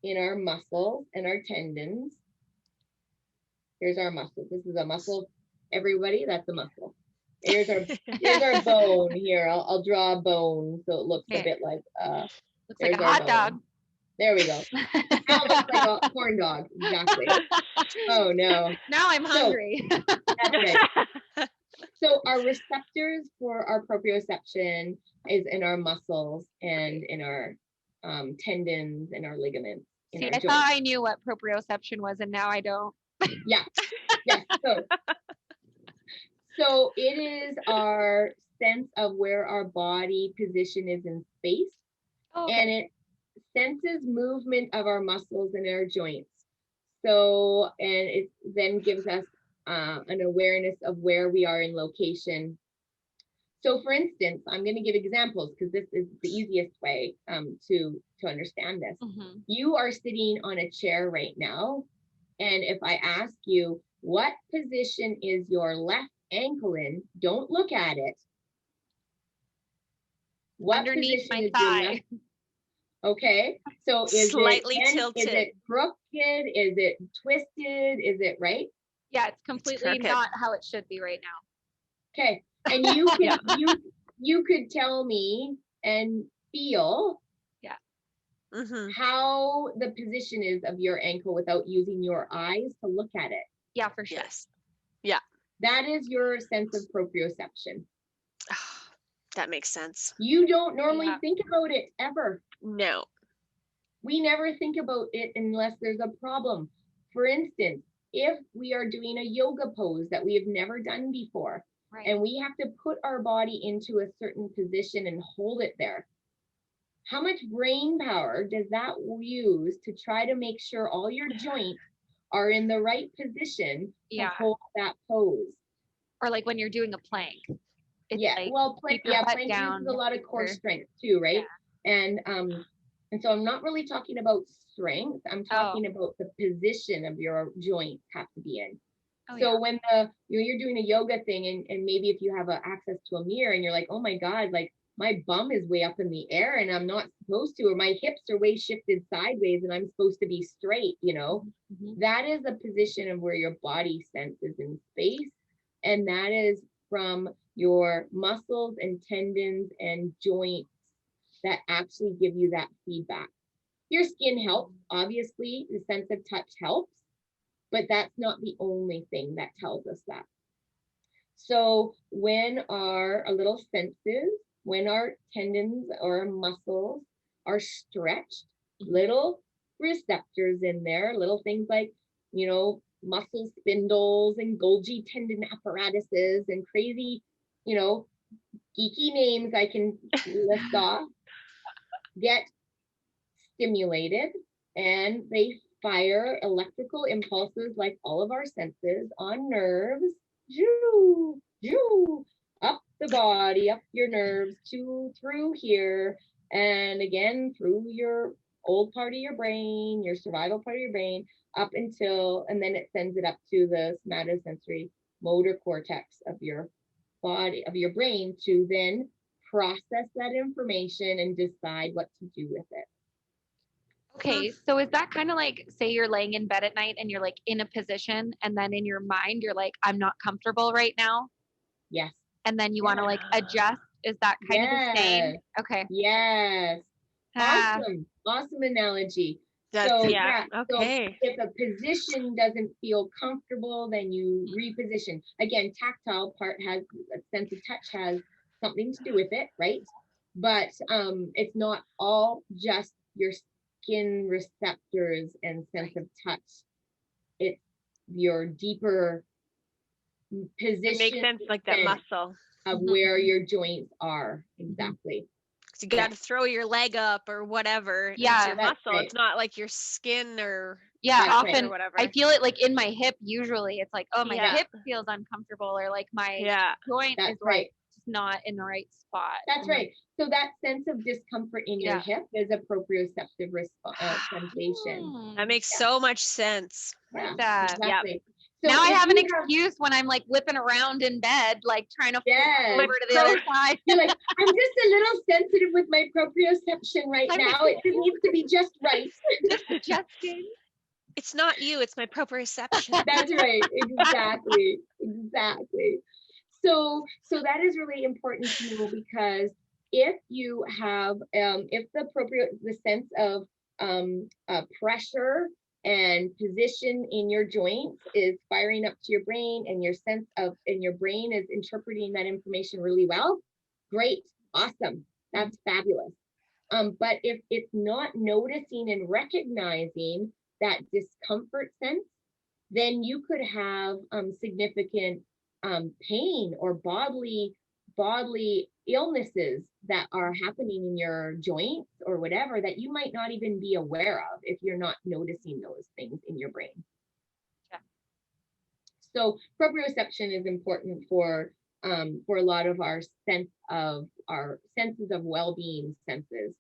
in our muscles and our tendons. Here's our muscle. This is a muscle, everybody. That's a muscle. Here's our bone here. I'll draw a bone so it looks a bit like looks like a hot dog. There we go. Now it looks like a corn dog. Exactly. Oh no. Now I'm hungry. That's it. So our receptors for our proprioception is in our muscles and in our tendons and our ligaments. See, I thought I knew what proprioception was, and now I don't. Yeah. So it is our sense of where our body position is in space, and it senses movement of our muscles and our joints. So, and it then gives us an awareness of where we are in location. So for instance, I'm going to give examples because this is the easiest way to understand this. You are sitting on a chair right now, and if I ask you, what position is your left ankle in? Don't look at it. What underneath my thigh. Okay, so is slightly tilted? Is it crooked? Is it twisted? Is it right? Yeah, it's completely not how it should be right now. Okay, and you can you could tell me and feel how the position is of your ankle without using your eyes to look at it. Yeah, for sure. Yes. Yeah. That is your sense of proprioception. That makes sense. You don't normally think about it ever. No. We never think about it unless there's a problem. For instance, if we are doing a yoga pose that we have never done before, and we have to put our body into a certain position and hold it there, how much brain power does that use to try to make sure all your joints are in the right position to hold that pose? Or like when you're doing a plank. It's plank uses a lot of core strength too, right? Yeah. And so I'm not really talking about strength. I'm talking about the position of your joints have to be in. When you're doing a yoga thing, and maybe if you have access to a mirror and you're like, oh my God, like my bum is way up in the air and I'm not supposed to, or my hips are way shifted sideways and I'm supposed to be straight, that is a position of where your body senses in space. And that is from your muscles and tendons and joints that actually give you that feedback. Your skin helps, obviously, the sense of touch helps, but that's not the only thing that tells us that. So when our little senses, when our tendons or muscles are stretched, little receptors in there, little things like, muscle spindles and Golgi tendon apparatuses and crazy, geeky names I can list off, get stimulated, and they fire electrical impulses like all of our senses on nerves, up the body, up your nerves, through here, and again through your old part of your brain, your survival part of your brain, up until, and then it sends it up to the somatosensory motor cortex of your body, of your brain, to then process that information and decide what to do with it. Okay, so is that kind of like, say you're laying in bed at night and you're like in a position, and then in your mind you're like, I'm not comfortable right now? Yes. And then you want to like adjust? Is that kind of the same? Okay. Yes. Awesome analogy. Okay. So if a position doesn't feel comfortable, then you reposition. Again, tactile part has a sense of touch, has something to do with it, right? But it's not all just your skin receptors and sense of touch. It's your deeper position. It makes sense, like that muscle of where your joints are. Exactly. So you got to throw your leg up or whatever. Yeah, it's your muscle. Right. It's not like your skin or often or whatever. I feel it like in my hip. Usually it's like, oh, my hip feels uncomfortable, or like my joint is like not in the right spot. That's right. So that sense of discomfort in your hip is a proprioceptive sensation. That makes so much sense. Yeah, exactly. So now I have an excuse when I'm like whipping around in bed, like trying to flip over to the other side. You're like, I'm just a little sensitive with my proprioception right now. It needs to be just right. Just adjusting. It's not you, it's my proprioception. That's right. Exactly. So that is really important to know, because if you have, if the sense of pressure and position in your joints is firing up to your brain, and your your brain is interpreting that information really well, great, awesome, that's fabulous. But if it's not noticing and recognizing that discomfort sense, then you could have significant pain or bodily illnesses that are happening in your joints or whatever, that you might not even be aware of if you're not noticing those things in your brain. Yeah. So proprioception is important for a lot of our senses of well-being senses.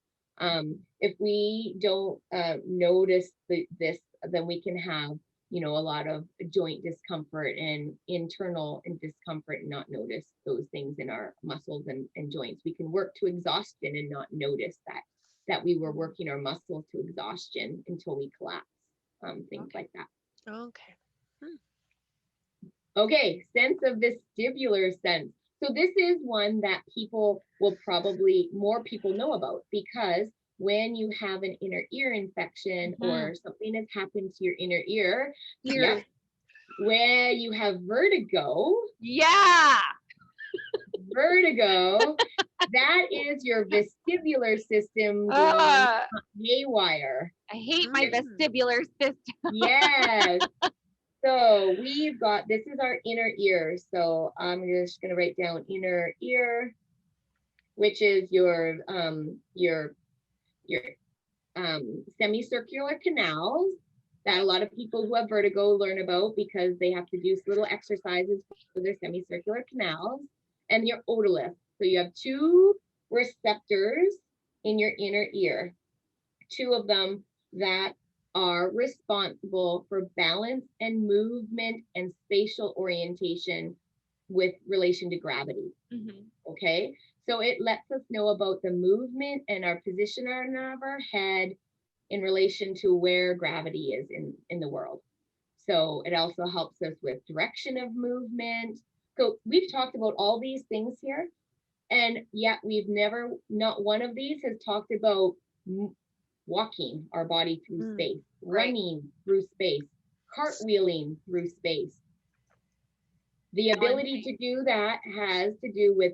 If we don't notice this, then we can have a lot of joint discomfort and internal discomfort and not notice those things in our muscles and joints. We can work to exhaustion and not notice that we were working our muscles to exhaustion until we collapse, things like that. Okay. Okay, sense of vestibular sense. So this is one that more people know about, because when you have an inner ear infection or something has happened to your inner ear, where you have vertigo. Yeah. Vertigo, that is your vestibular system going haywire. I hate my vestibular system. Yes. So we've got, this is our inner ear. So I'm just going to write down inner ear, which is your semicircular canals that a lot of people who have vertigo learn about, because they have to do little exercises for their semicircular canals, and your otolith. So you have two receptors in your inner ear, two of them that are responsible for balance and movement and spatial orientation with relation to gravity. Okay, so it lets us know about the movement and our position of our head in relation to where gravity is in the world. So it also helps us with direction of movement. So we've talked about all these things here, and yet not one of these has talked about walking our body through space, running through space, cartwheeling through space. The ability to do that has to do with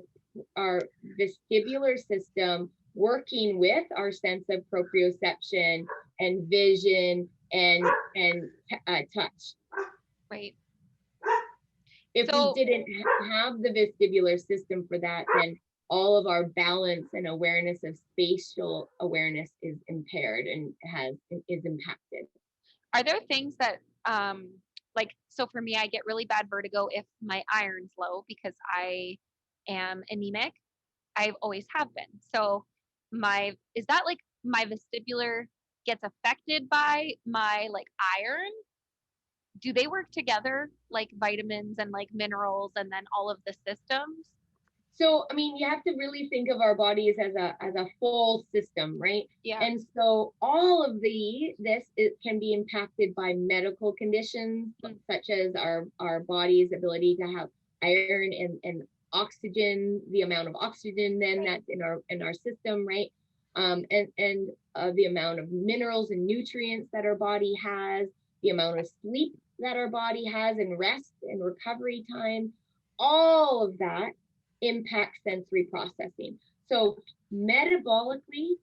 our vestibular system working with our sense of proprioception and vision and touch. Right. If we didn't have the vestibular system for that, then all of our balance and awareness of spatial awareness is impaired and is impacted. Are there things that so for me, I get really bad vertigo if my iron's low, because I am anemic. I've always have been. So is that like my vestibular gets affected by my like iron? Do they work together like vitamins and like minerals and then all of the systems? So, I mean, you have to really think of our bodies as a full system, right? Yeah. And so all of it can be impacted by medical conditions, such as our body's ability to have iron and oxygen, the amount of oxygen then that's in our system, right? And the amount of minerals and nutrients that our body has, the amount of sleep that our body has, and rest and recovery time, all of that impact sensory processing. So metabolically,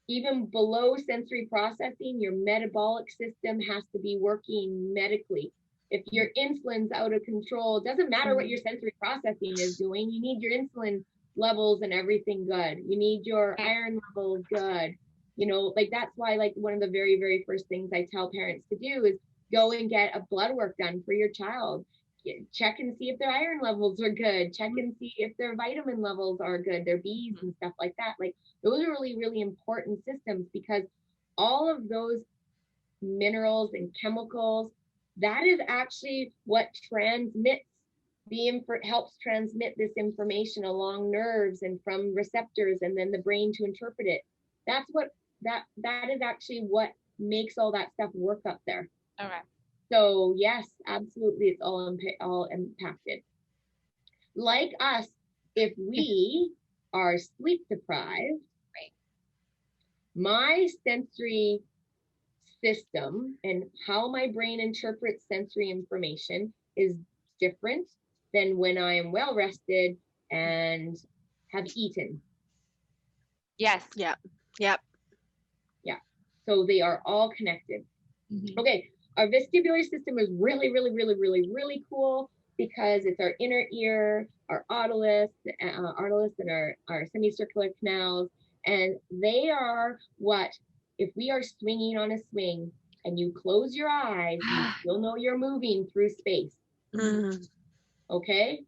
even below sensory processing, your metabolic system has to be working medically. If your insulin's out of control, it doesn't matter what your sensory processing is doing. You need your insulin levels and everything good. You need your iron levels good. You know, like that's why like one of the very, very first things I tell parents to do is go and get a blood work done for your child. Check and see if their iron levels are good. Check and see if their vitamin levels are good, their B's and stuff like that. Like those are really, really important systems, because all of those minerals and chemicals, that is actually what helps transmit this information along nerves and from receptors and then the brain to interpret it. That's what that is actually what makes all that stuff work up there. Okay. So yes, absolutely, it's all impacted. Like us, if we are sleep deprived, right, my sensory system and how my brain interprets sensory information is different than when I am well rested and have eaten. Yes. Yep. Yeah. So they are all connected. Okay. Our vestibular system is really, really, really, really, really cool, because it's our inner ear, our otolith, and our semicircular canals. And they are what, if we are swinging on a swing and you close your eyes, you'll know you're moving through space. Okay?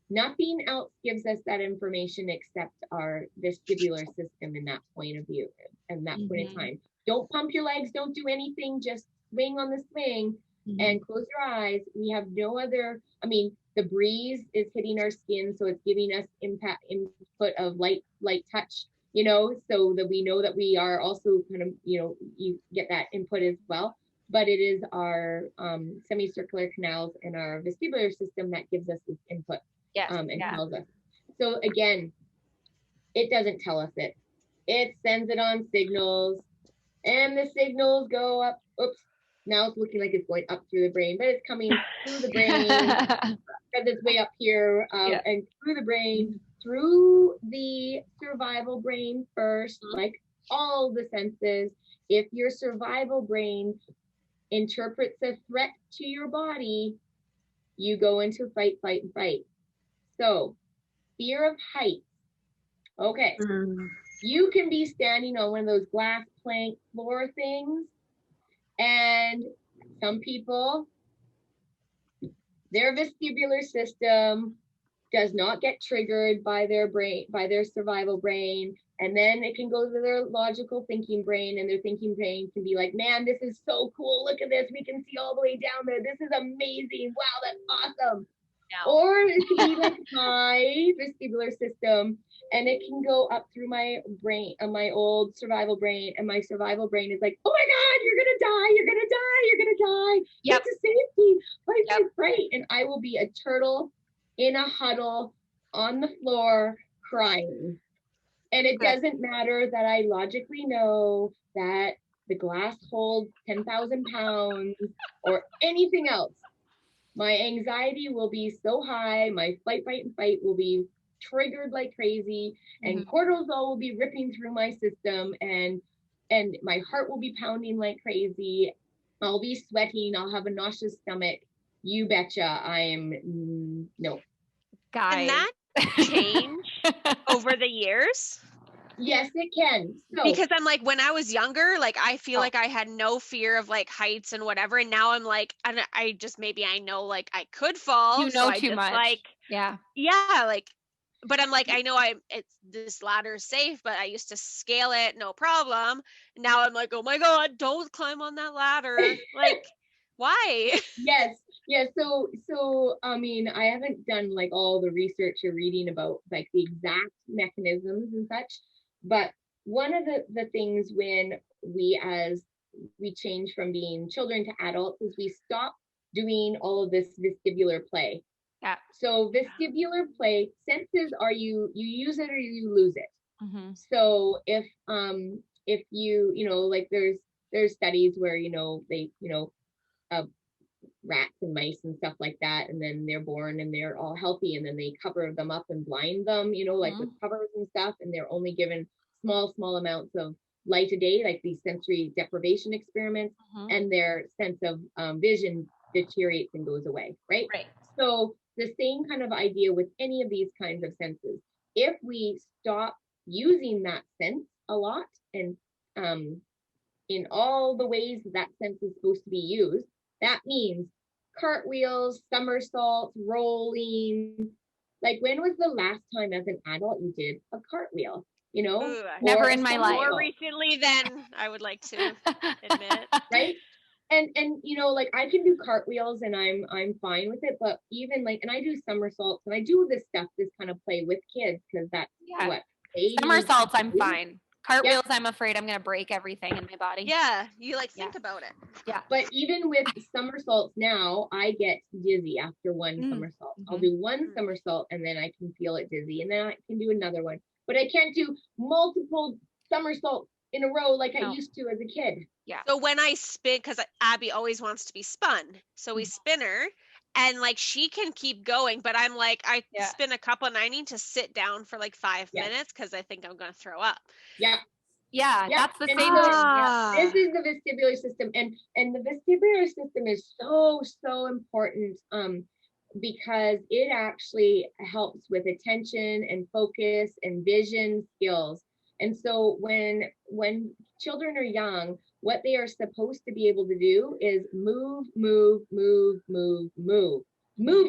Nothing else gives us that information except our vestibular system in that point of view and that point in time. Don't pump your legs, don't do anything, just swing on the swing and close your eyes. We have no other, I mean, the breeze is hitting our skin, so it's giving us input of light touch, you know, so that we know that we are also kind of, you know, you get that input as well. But it is our semicircular canals and our vestibular system that gives us this input. And tells us. So again, it doesn't tell us it. It sends it on signals, and the signals go up. Oops, now it's looking like it's going up through the brain, but it's coming through the brain because it's way up here, and through the brain, through the survival brain first, like all the senses. If your survival brain interprets a threat to your body, you go into fight, flight, and fight. So, fear of heights. Okay. You can be standing on one of those glass plank floor things, and some people, their vestibular system does not get triggered by their brain, by their survival brain, and then it can go to their logical thinking brain, and their thinking brain can be like, man, this is so cool. Look at this. We can see all the way down there. This is amazing. Wow, that's awesome. Or it can be like my vestibular system, and it can go up through my brain, my old survival brain, and my survival brain is like, oh my God, you're gonna die, you're gonna die, you're gonna die. Get to safety, fight, fight. And I will be a turtle in a huddle on the floor crying. And it doesn't matter that I logically know that the glass holds 10,000 pounds or anything else. My anxiety will be so high, my fight, and fight will be triggered like crazy, and cortisol will be ripping through my system, and my heart will be pounding like crazy. I'll be sweating, I'll have a nauseous stomach. You betcha I am, no. Can that change over the years? Yes, it can. So, because I'm like, when I was younger, like I feel like I had no fear of like heights and whatever, and now I'm like, and I just, maybe I know like I could fall. You know, so too much. Like, yeah, like, but I'm like, I know this ladder is safe, but I used to scale it, no problem. Now I'm like, oh my God, don't climb on that ladder. Like, why? Yes. So I mean, I haven't done like all the research or reading about like the exact mechanisms and such, but one of the things when we change from being children to adults is we stop doing all of this vestibular play. Yeah. So vestibular play, senses are you use it or you lose it. Mm-hmm. So if you know, like there's studies where, you know, they, you know, rats and mice and stuff like that, and then they're born and they're all healthy, and then they cover them up and blind them, you know, like with covers and stuff, and they're only given small amounts of light a day, like these sensory deprivation experiments, and their sense of vision deteriorates and goes away, right? So the same kind of idea with any of these kinds of senses. If we stop using that sense a lot, and in all the ways that sense is supposed to be used, that means cartwheels, somersaults, rolling. Like, when was the last time as an adult you did a cartwheel? You know, Ooh, never in my life. More recently than I would like to admit. Right? And you know, like, I can do cartwheels and I'm fine with it, but even like, and I do somersaults and I do this stuff, this kind of play with kids, because that's what they somersaults I'm fine. Cartwheels, I'm afraid I'm gonna break everything in my body. Yeah, you like think about it. Yeah. But even with somersaults now, I get dizzy after one somersault. I'll do one somersault and then I can feel it dizzy, and then I can do another one. But I can't do multiple somersaults in a row like I used to as a kid. Yeah. So when I spin, because Abby always wants to be spun, so we spin her, and like she can keep going, but I'm like, I spin a couple and I need to sit down for like 5 minutes because I think I'm gonna throw up. Yeah, that's the same thing. This is the vestibular system, and the vestibular system is so important because it actually helps with attention and focus and vision skills. And so when children are young, what they are supposed to be able to do is move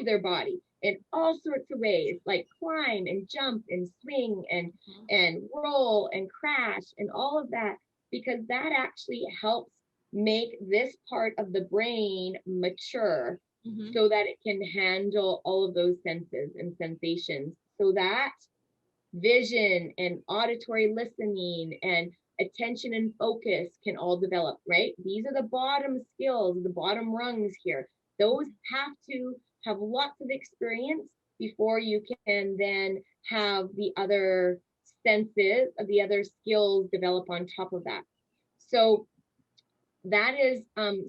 their body in all sorts of ways, like climb and jump and swing and roll and crash and all of that, because that actually helps make this part of the brain mature so that it can handle all of those senses and sensations, so that vision and auditory listening and attention and focus can all develop, right? These are the bottom skills, the bottom rungs here. Those have to have lots of experience before you can then have the other senses, the other skills develop on top of that. So that is,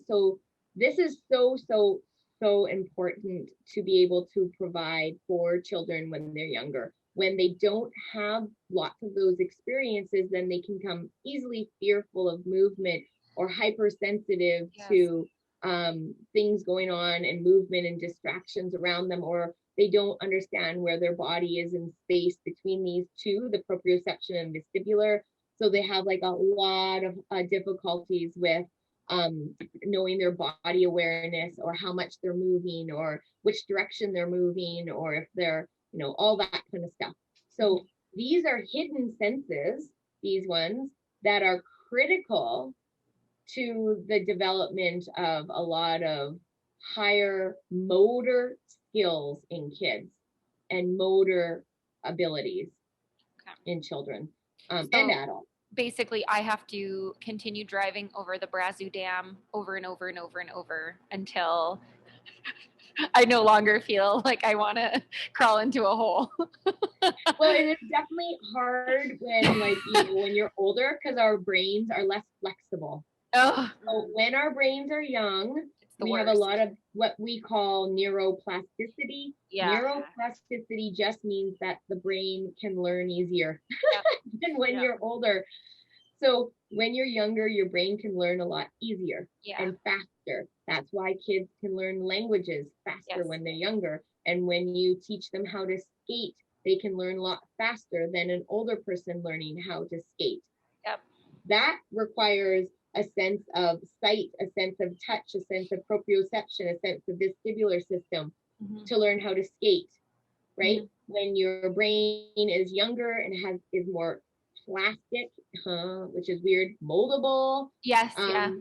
so this is so important to be able to provide for children when they're younger. When they don't have lots of those experiences, then they can become easily fearful of movement or hypersensitive to things going on and movement and distractions around them, or they don't understand where their body is in space between these two, the proprioception and vestibular. So they have like a lot of difficulties with knowing their body awareness, or how much they're moving, or which direction they're moving, or if they're, you know, all that kind of stuff. So these are hidden senses, these ones that are critical to the development of a lot of higher motor skills in kids and motor abilities in children and adults. Basically, I have to continue driving over the Brazu Dam over and over and over and over until I no longer feel like I want to crawl into a hole. Well, it is definitely hard when, like, you know, when you're older, because our brains are less flexible. So when our brains are young, we have a lot of what we call neuroplasticity. Neuroplasticity just means that the brain can learn easier than when you're older. So when you're younger, your brain can learn a lot easier and faster. That's why kids can learn languages faster when they're younger. And when you teach them how to skate, they can learn a lot faster than an older person learning how to skate. That requires a sense of sight, a sense of touch, a sense of proprioception, a sense of vestibular system to learn how to skate, right? when your brain is younger and is more plastic, which is weird, moldable. Yes, yeah.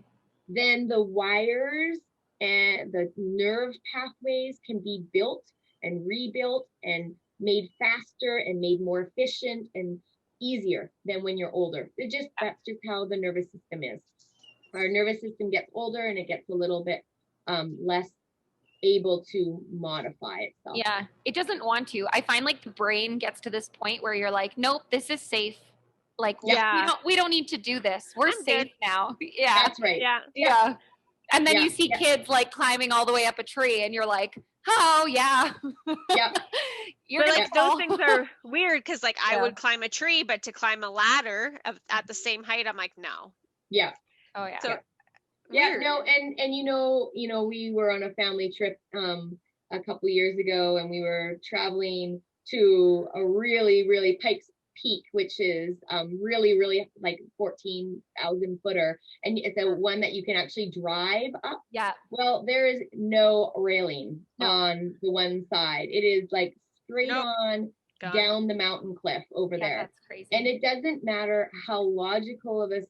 Then the wires and the nerve pathways can be built and rebuilt and made faster and made more efficient and easier than when you're older. That's just how the nervous system is. Our nervous system gets older and it gets a little bit less able to modify itself. Yeah, it doesn't want to. I find like the brain gets to this point where you're like, nope, this is safe. Like, we don't need to do this. We're safe good now. Yeah, that's right. Yeah. And then you see kids like climbing all the way up a tree, and you're like, oh yeah. Yeah. But like those things are weird because like I would climb a tree, but to climb a ladder at the same height, I'm like, no. Yeah. Oh yeah. So, no, and you know, we were on a family trip a couple years ago, and we were traveling to a really, really Pikes Peak, which is really, really like 14,000 footer, and it's a one that you can actually drive up. Yeah. Well, there is no railing on the one side. It is like straight on down the mountain cliff over there. That's crazy. And it doesn't matter how logical of a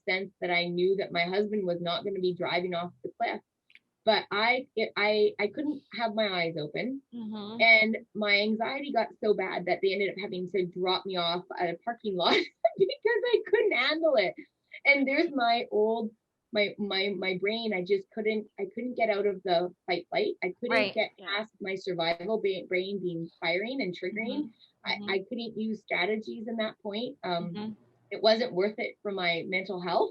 sense that I knew that my husband was not going to be driving off the cliff, but I couldn't have my eyes open, and my anxiety got so bad that they ended up having to drop me off at a parking lot because I couldn't handle it. And there's my brain. I couldn't get out of the fight flight. I couldn't get past my survival brain being firing and triggering. I couldn't use strategies in that point. It wasn't worth it for my mental health.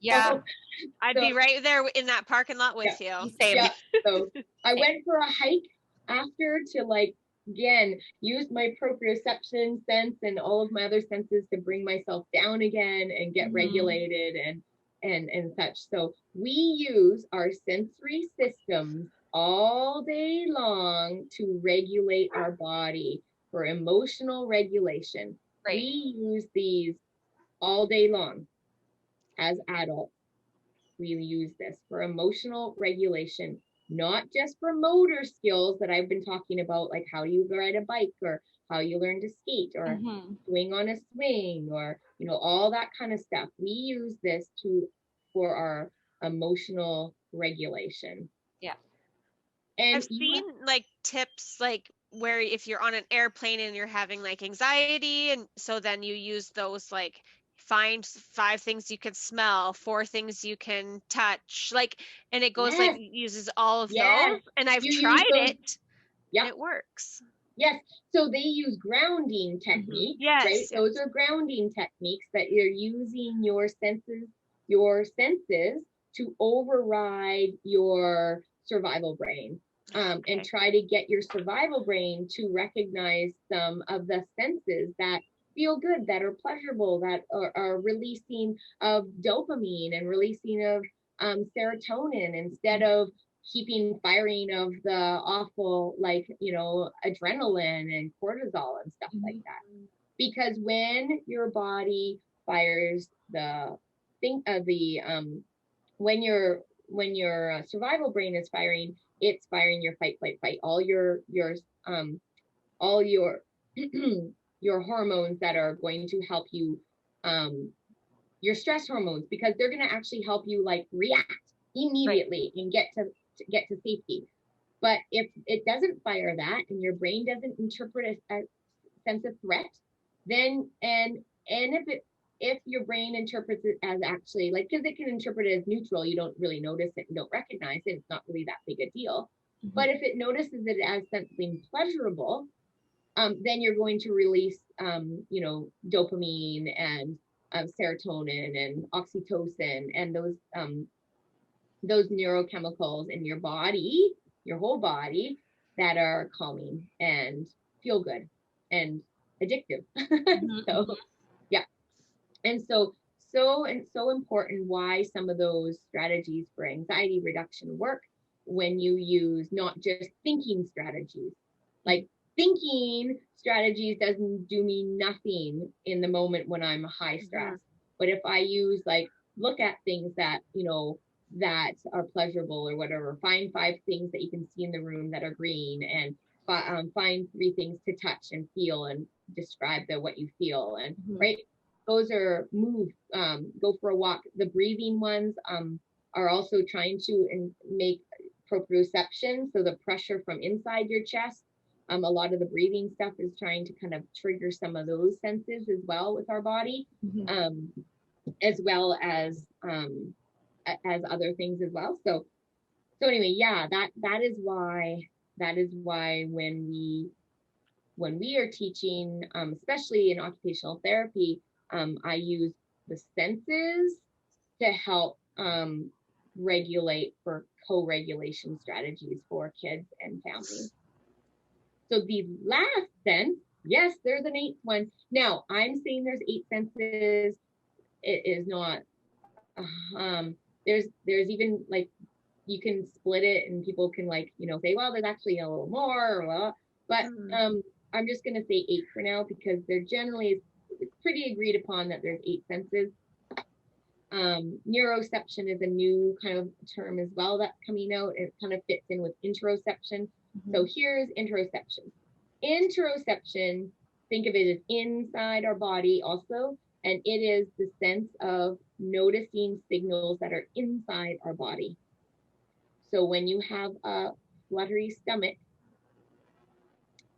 I'd be right there in that parking lot with you. Same. Yeah. So I went for a hike after to like, again, use my proprioception sense and all of my other senses to bring myself down again and get regulated and such. So we use our sensory systems all day long to regulate our body for emotional regulation. Right. We use these all day long as adults. We use this for emotional regulation, not just for motor skills that I've been talking about, like how you ride a bike or how you learn to skate or swing on a swing or, you know, all that kind of stuff. We use this for our emotional regulation. Yeah. And I've seen like tips like where if you're on an airplane and you're having like anxiety, and so then you use those like find 5 things you can smell, 4 things you can touch, like, and it goes like uses all of those, and I've tried it. Yeah, it works. Yes. So they use grounding techniques. Yes. Right. Those are grounding techniques that you're using your senses to override your survival brain. And try to get your survival brain to recognize some of the senses that feel good, that are pleasurable, that are releasing of dopamine and releasing of serotonin instead of keeping firing of the awful, like, you know, adrenaline and cortisol and stuff like that. Because when your body fires when your survival brain is firing, it's firing your fight, flight, fight, all your your hormones that are going to help you, your stress hormones, because they're going to actually help you like react immediately and get to safety. But if it doesn't fire that and your brain doesn't interpret a sense of threat, then and if your brain interprets it as actually like, because it can interpret it as neutral, you don't really notice it and don't recognize it, it's not really that big a deal. But if it notices it as something pleasurable, then you're going to release, you know, dopamine and serotonin and oxytocin and those neurochemicals in your body, your whole body, that are calming and feel good and addictive. So, yeah. And so important why some of those strategies for anxiety reduction work when you use not just thinking strategies. Like thinking strategies doesn't do me nothing in the moment when I'm high stress. But if I use like, look at things that, you know, that are pleasurable or whatever, find 5 things that you can see in the room that are green and find 3 things to touch and feel and describe what you feel. And right, those are move, go for a walk. The breathing ones are also trying to make proprioception, so the pressure from inside your chest. A lot of the breathing stuff is trying to kind of trigger some of those senses as well with our body, as well as other things as well. So anyway, yeah, that is why when we are teaching, especially in occupational therapy, I use the senses to help regulate for co-regulation strategies for kids and families. So the last sense, yes, there's an 8th one. Now, I'm saying there's 8 senses. It is not. There's even like, you can split it and people can like, say, well, there's actually a little more, but I'm just going to say 8 for now, because they're generally, it's pretty agreed upon that there's 8 senses. Neuroception is a new kind of term as well that's coming out. It kind of fits in with interoception. So here's interoception. Interoception, think of it as inside our body also, and it is the sense of noticing signals that are inside our body. So when you have a fluttery stomach,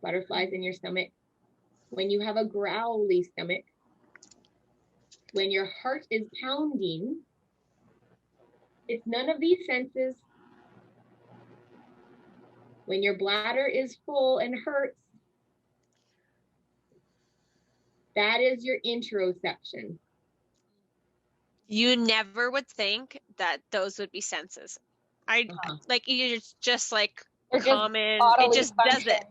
butterflies in your stomach, when you have a growly stomach, when your heart is pounding, it's none of these senses. When your bladder is full and hurts, that is your interoception. You never would think that those would be senses. Like, you just like common, it just does it.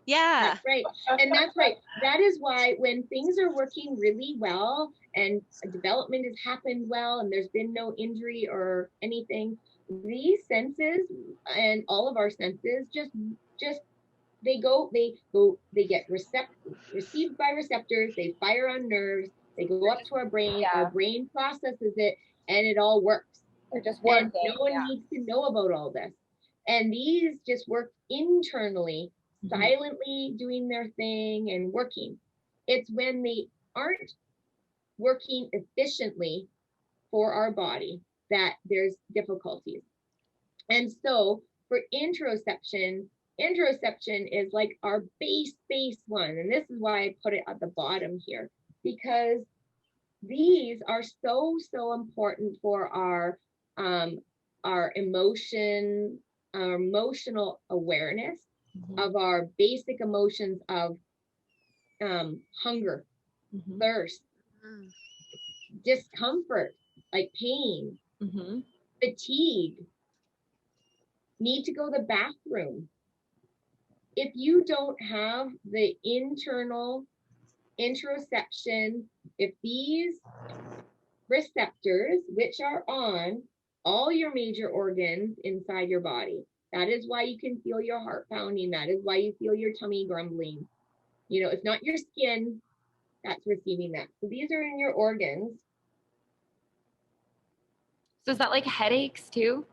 Yeah. That's right. And that's right. That is why when things are working really well and development has happened well and there's been no injury or anything, these senses and all of our senses just they get received by receptors, they fire on nerves, they go up to our brain, our brain processes it, and it all works. They're just working. And no one needs to know about all this. And these just work internally, silently doing their thing and working. It's when they aren't working efficiently for our body that there's difficulties. And so for interoception is like our base one. And this is why I put it at the bottom here, because these are so important for our emotional awareness of our basic emotions of hunger, thirst, discomfort, like pain, fatigue, need to go to the bathroom. If you don't have the internal interoception, if these receptors, which are on all your major organs inside your body, that is why you can feel your heart pounding. That is why you feel your tummy grumbling. It's not your skin that's receiving that. So these are in your organs. So is that like headaches too?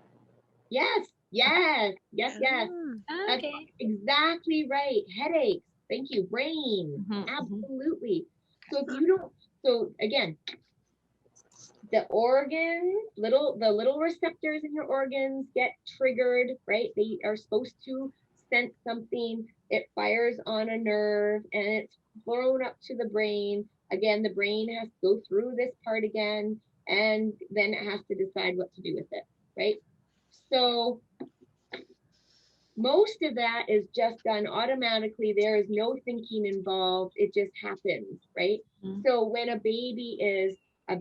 Yes. That's exactly right. Headaches. Thank you. Brain. Absolutely. So if you don't, so again, the organs, the little receptors in your organs get triggered, right? They are supposed to sense something. It fires on a nerve and it's flown up to the brain. Again, the brain has to go through this part again, and then it has to decide what to do with it, right? So most of that is just done automatically. There is no thinking involved. It just happens, right? So when a baby is a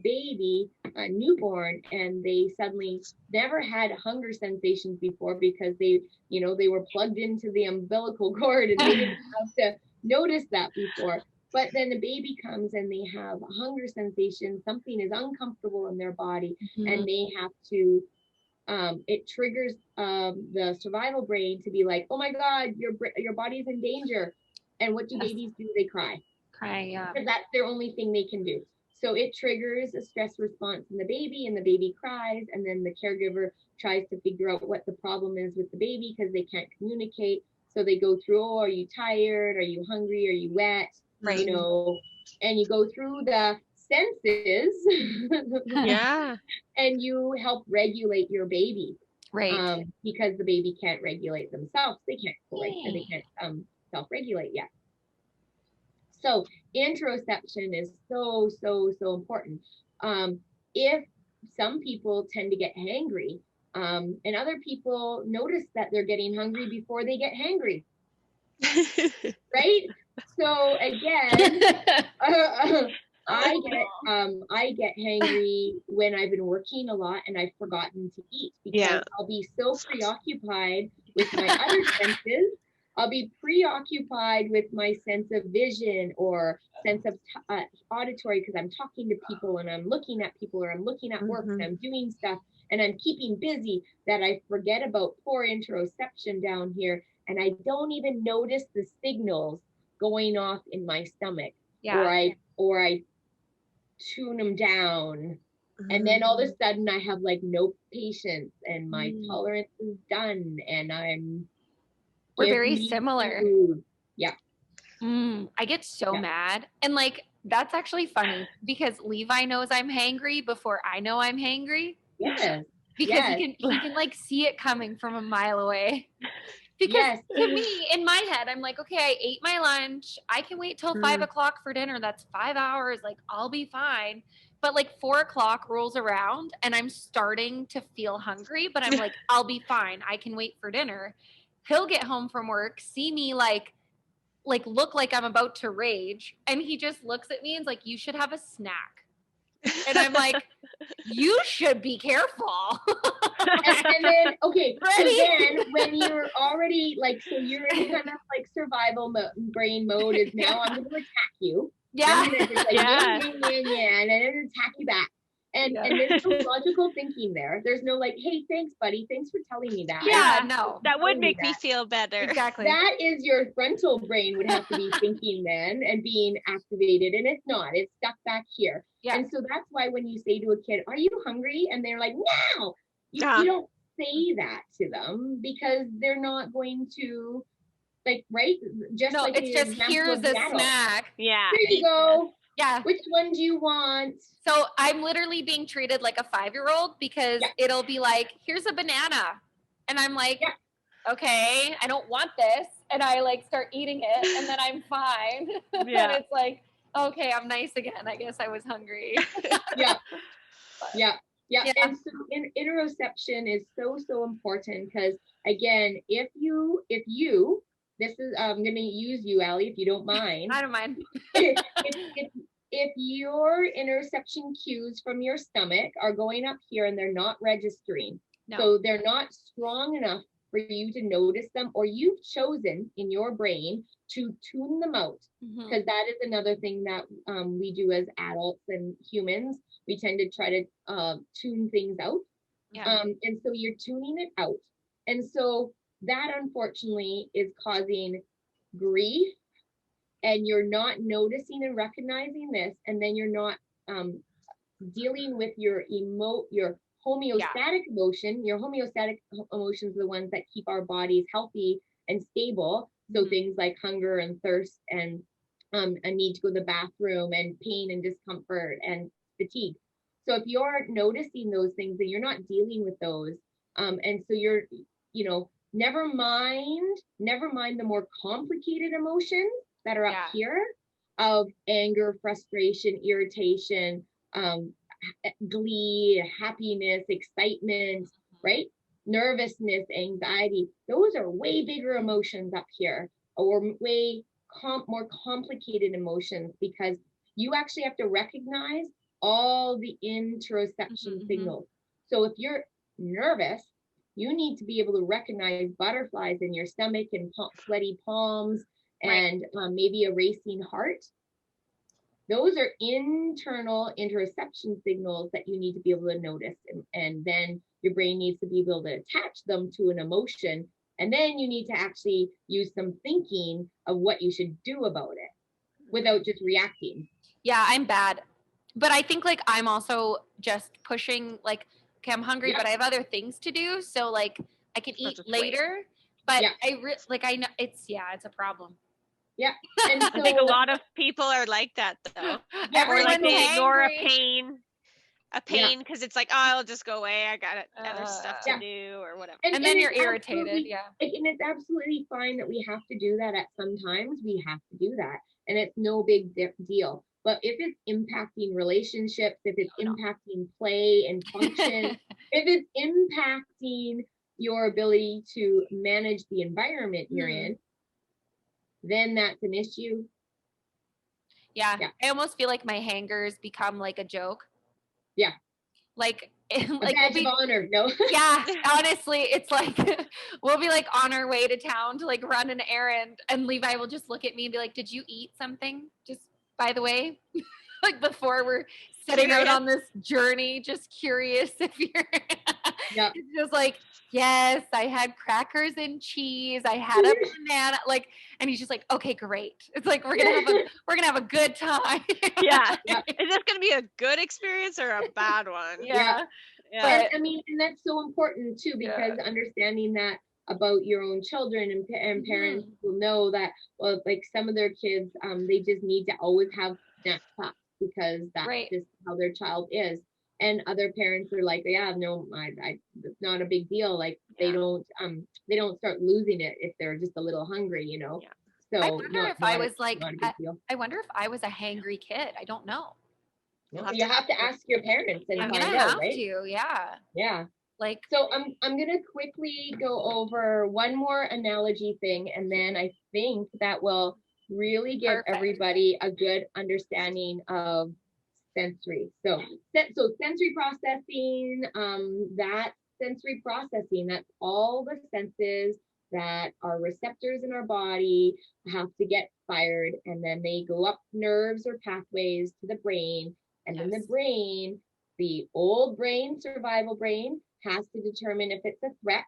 newborn, and they suddenly never had hunger sensations before because they were plugged into the umbilical cord and they didn't have to notice that before. But then the baby comes and they have a hunger sensation, something is uncomfortable in their body, and they have to, it triggers the survival brain to be like, oh my God, your body's in danger. And what do babies do? They cry. Yeah. Because that's their only thing they can do. So it triggers a stress response in the baby, and the baby cries, and then the caregiver tries to figure out what the problem is with the baby because they can't communicate. So they go through, oh, are you tired? Are you hungry? Are you wet? Right. You know, and you go through the senses Yeah. and you help regulate your baby. Right. Because the baby can't regulate themselves. They can't self-regulate yet. So interoception is so important. If some people tend to get hangry, and other people notice that they're getting hungry before they get hangry, right? So again, I get hangry when I've been working a lot and I've forgotten to eat, because I'll be so preoccupied with my other senses. I'll be preoccupied with my sense of vision or sense of auditory, because I'm talking to people and I'm looking at people, or I'm looking at work and I'm doing stuff and I'm keeping busy, that I forget about poor interoception down here, and I don't even notice the signals going off in my stomach. Or I tune them down, and then all of a sudden I have like no patience and my tolerance is done, and we're very similar. Food. Yeah. I get so mad, and like that's actually funny because Levi knows I'm hangry before I know I'm hangry. Yes. Because he can like see it coming from a mile away. Because to me, in my head, I'm like, okay, I ate my lunch. I can wait till 5 o'clock for dinner. That's 5 hours. Like, I'll be fine. But like 4 o'clock rolls around and I'm starting to feel hungry, but I'm like, I'll be fine. I can wait for dinner. He'll get home from work, see me like look like I'm about to rage. And he just looks at me and is like, you should have a snack. And I'm like, you should be careful. and then, okay, so then when you're already like, so you're in kind of like survival brain mode is now, I'm going to attack you. Yeah. I'm going to just like, and then attack you back. And there's no logical thinking there. There's no like, hey, thanks, buddy. Thanks for telling me that. Yeah, no. That would make me feel better. Exactly. That is your frontal brain would have to be thinking then and being activated. And it's not. It's stuck back here. Yeah. And so that's why when you say to a kid, are you hungry? And they're like, no. You don't say that to them, because they're not going to, like, right? Just no, like it's just, here's a snack. Yeah. Here you go. Yeah. Which one do you want? So I'm literally being treated like a 5-year-old, because it'll be like, here's a banana. And I'm like, okay, I don't want this. And I like start eating it, and then I'm fine. And it's like, okay, I'm nice again. I guess I was hungry. Yeah. And so interoception is so important, because again, if you, this is, I'm going to use you, Allie, if you don't mind. I don't mind. If your interoception cues from your stomach are going up here and they're not registering, so they're not strong enough for you to notice them, or you've chosen in your brain to tune them out, because that is another thing that we do as adults and humans. We tend to try to tune things out. And so you're tuning it out. And so that unfortunately is causing grief, and you're not noticing and recognizing this. And then you're not dealing with your homeostatic emotion. Your homeostatic emotions are the ones that keep our bodies healthy and stable. So things like hunger and thirst and a need to go to the bathroom and pain and discomfort and fatigue. So if you're noticing those things and you're not dealing with those, and so you're, never mind the more complicated emotions that are up here of anger, frustration, irritation, glee, happiness, excitement, right? Nervousness, anxiety. Those are way bigger emotions up here, or way more complicated emotions, because you actually have to recognize all the interoception signals. So if you're nervous, you need to be able to recognize butterflies in your stomach and sweaty palms and maybe a racing heart. Those are internal interoception signals that you need to be able to notice. And then your brain needs to be able to attach them to an emotion. And then you need to actually use some thinking of what you should do about it without just reacting. Yeah, I'm bad. But I think like I'm also just pushing like, okay, I'm hungry, but I have other things to do. So like I can eat later. But Yeah. I know it's a problem. Yeah. And so, I think a lot of people are like that though. Yeah, Or like they ignore a hangry. pain because it's like, oh, I'll just go away. I got other stuff to Yeah. do or whatever. And then you're it's irritated. absolutely- Yeah. And it's absolutely fine that we have to do that at some times. We have to do that. And it's no big deal. But if it's impacting relationships, if it's impacting play and function, if it's impacting your ability to manage the environment you're in, then that's an issue. Yeah. I almost feel like my hangers become like a joke. Yeah. Like a badge of honor. No. Yeah, honestly, it's like we'll be like on our way to town to like run an errand, and Levi will just look at me and be like, "Did you eat something? Just by the way." Like before we're setting out on this journey, just curious if you're It's just like, yes, I had crackers and cheese, I had a banana, like, and he's just like, okay, great. It's like we're gonna have a good time. Yeah. Is this gonna be a good experience or a bad one? Yeah. But I mean, and that's so important too, because understanding that about your own children and parents will know that, well, like some of their kids, they just need to always have snack packs because that's just how their child is. And other parents are like, yeah, no, it's not a big deal. Like they don't start losing it if they're just a little hungry, you know. So I wonder if I was like, I wonder if I was a hangry kid. I don't know. You have to ask your parents and find out, right? Yeah. Like, so I'm gonna quickly go over one more analogy thing, and then I think that will really give everybody a good understanding of sensory. So sensory processing, that's all the senses that are receptors in our body have to get fired, and then they go up nerves or pathways to the brain. And then the brain, the old brain, survival brain, has to determine if it's a threat.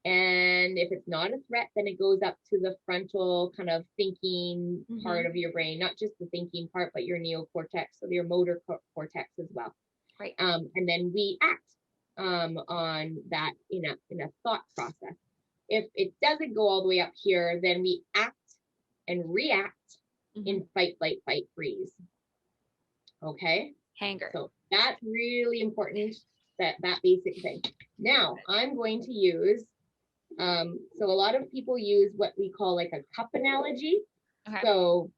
And if it's not a threat, then it goes up to the frontal kind of thinking part of your brain, not just the thinking part, but your neocortex, so your motor cortex as well. Right. And then we act on that in a thought process. If it doesn't go all the way up here, then we act and react in fight, flight, fight, freeze. Okay. Hanger. So that's really important, that basic thing. Now I'm going to use, so a lot of people use what we call like a cup analogy. Okay. So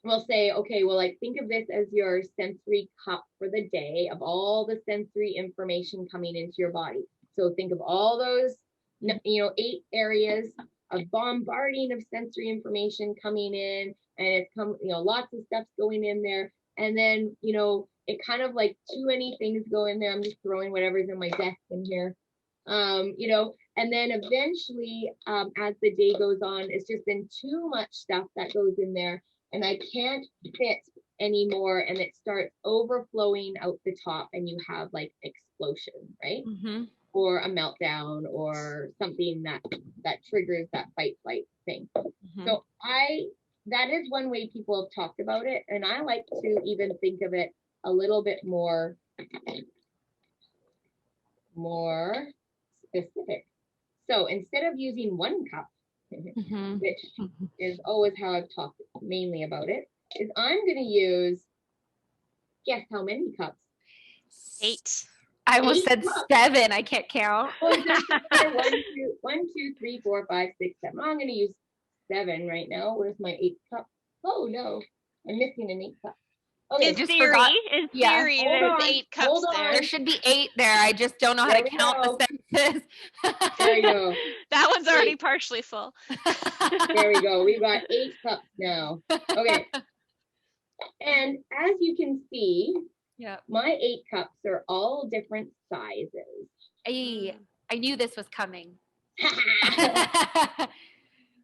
we'll say, okay, well, like think of this as your sensory cup for the day of all the sensory information coming into your body. So think of all those, 8 areas of bombarding of sensory information coming in, and it's lots of stuff's going in there. And then, it kind of like too many things go in there. I'm just throwing whatever's in my desk in here, and then eventually, as the day goes on, it's just been too much stuff that goes in there, and I can't fit anymore. And it starts overflowing out the top, and you have like explosion, right? Or a meltdown or something that triggers that fight flight thing. So that is one way people have talked about it. And I like to even think of it a little bit more specific. So instead of using one cup, which is always how I've talked mainly about it, is I'm going to use, guess how many cups? 8. I almost said cups. 7. I can't count. 1, 2, 3, 4, 5, 6, 7. I'm going to use 7 right now. Where's my 8th cup? Oh no, I'm missing an 8th cup. Okay, in theory, there's 8 cups there. There should be 8 there. I just don't know how to count the sentences. There you go. That one's already partially full. There we go. We've got 8 cups now. Okay. And as you can see, my 8 cups are all different sizes. I knew this was coming.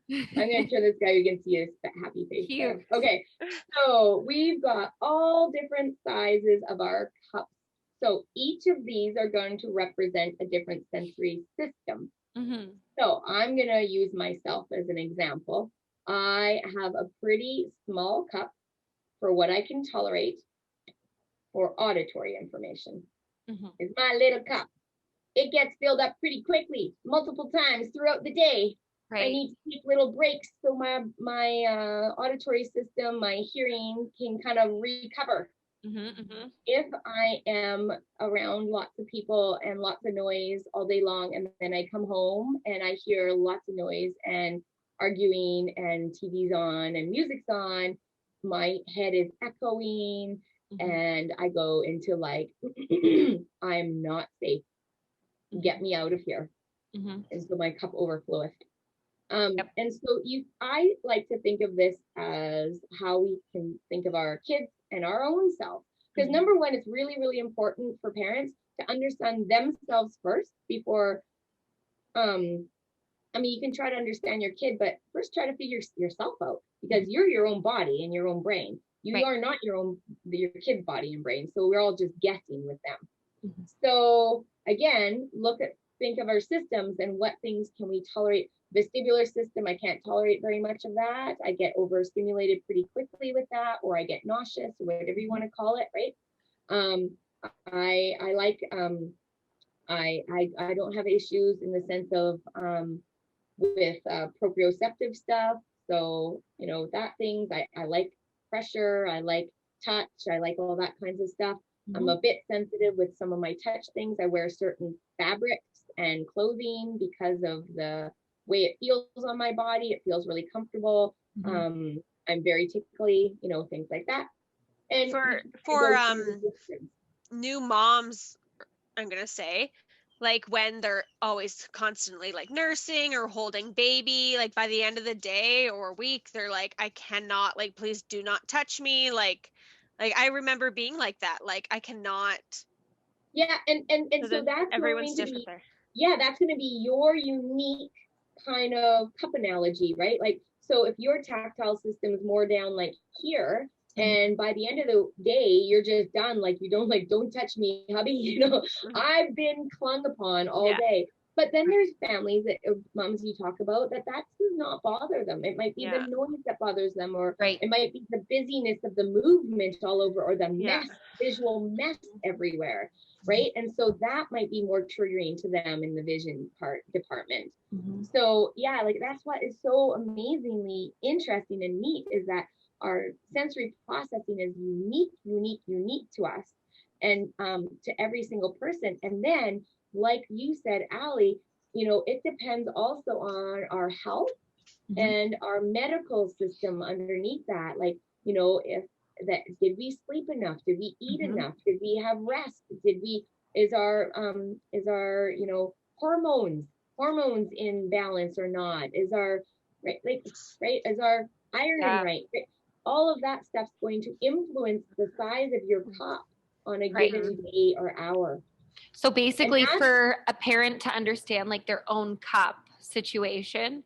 I'm going to show this guy, you can see his happy face. Okay, so we've got all different sizes of our cups. So each of these are going to represent a different sensory system. So I'm going to use myself as an example. I have a pretty small cup for what I can tolerate for auditory information. It's my little cup. it gets filled up pretty quickly, multiple times throughout the day. Right. I need to take little breaks so my auditory system, my hearing can kind of recover. If I am around lots of people and lots of noise all day long, and then I come home and I hear lots of noise and arguing and TV's on and music's on, my head is echoing and I go into like, I'm not safe. Get me out of here. And so my cup overfloweth. And so I like to think of this as how we can think of our kids and our own self. Because number one, it's really, really important for parents to understand themselves first before, I mean, you can try to understand your kid, but first try to figure yourself out, because you're your own body and your own brain. You are not your kid's body and brain. So we're all just guessing with them. So again, think of our systems and what things can we tolerate. Vestibular system, I can't tolerate very much of that. I get overstimulated pretty quickly with that, or I get nauseous, or whatever you want to call it, right? I like I don't have issues in the sense of with proprioceptive stuff. So that things I like pressure, I like touch, I like all that kinds of stuff. I'm a bit sensitive with some of my touch things. I wear certain fabrics and clothing because of the way it feels on my body. It feels really comfortable. I'm very tickly, things like that. And for new moms, I'm gonna say, like when they're always constantly like nursing or holding baby, like by the end of the day or week, they're like, I cannot, like, please do not touch me. Like I remember being like that, like I cannot. Yeah, and so that's everyone's different there. Yeah, that's going to be your unique kind of cup analogy, right? Like, so if your tactile system is more down like here, and by the end of the day, you're just done, like you don't touch me, hubby, I've been clung upon all day. But then there's families that moms you talk about that does not bother them. It might be the noise that bothers them, or it might be the busyness of the movement all over, or the visual mess everywhere, right? And so that might be more triggering to them in the vision department. So like that's what is so amazingly interesting and neat, is that our sensory processing is unique to us and to every single person. And then, like you said, Allie, it depends also on our health and our medical system underneath that. Like, did we sleep enough? Did we eat enough? Did we have rest? Is our hormones in balance or not? Is our is our iron right? All of that stuff's going to influence the size of your cup on a given day or hour. So basically, for a parent to understand like their own cup situation,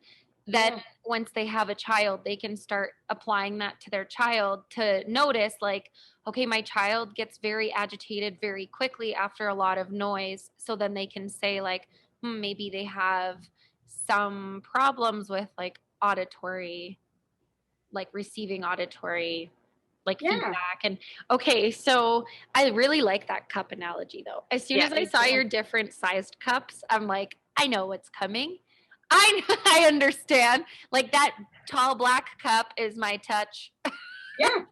that once they have a child, they can start applying that to their child to notice like, okay, my child gets very agitated very quickly after a lot of noise. So then they can say like, maybe they have some problems with like auditory, like receiving auditory like feedback. And okay, so I really like that cup analogy though. As soon as I saw your different sized cups, I'm like, I know what's coming. I understand. Like that tall black cup is my touch. Right?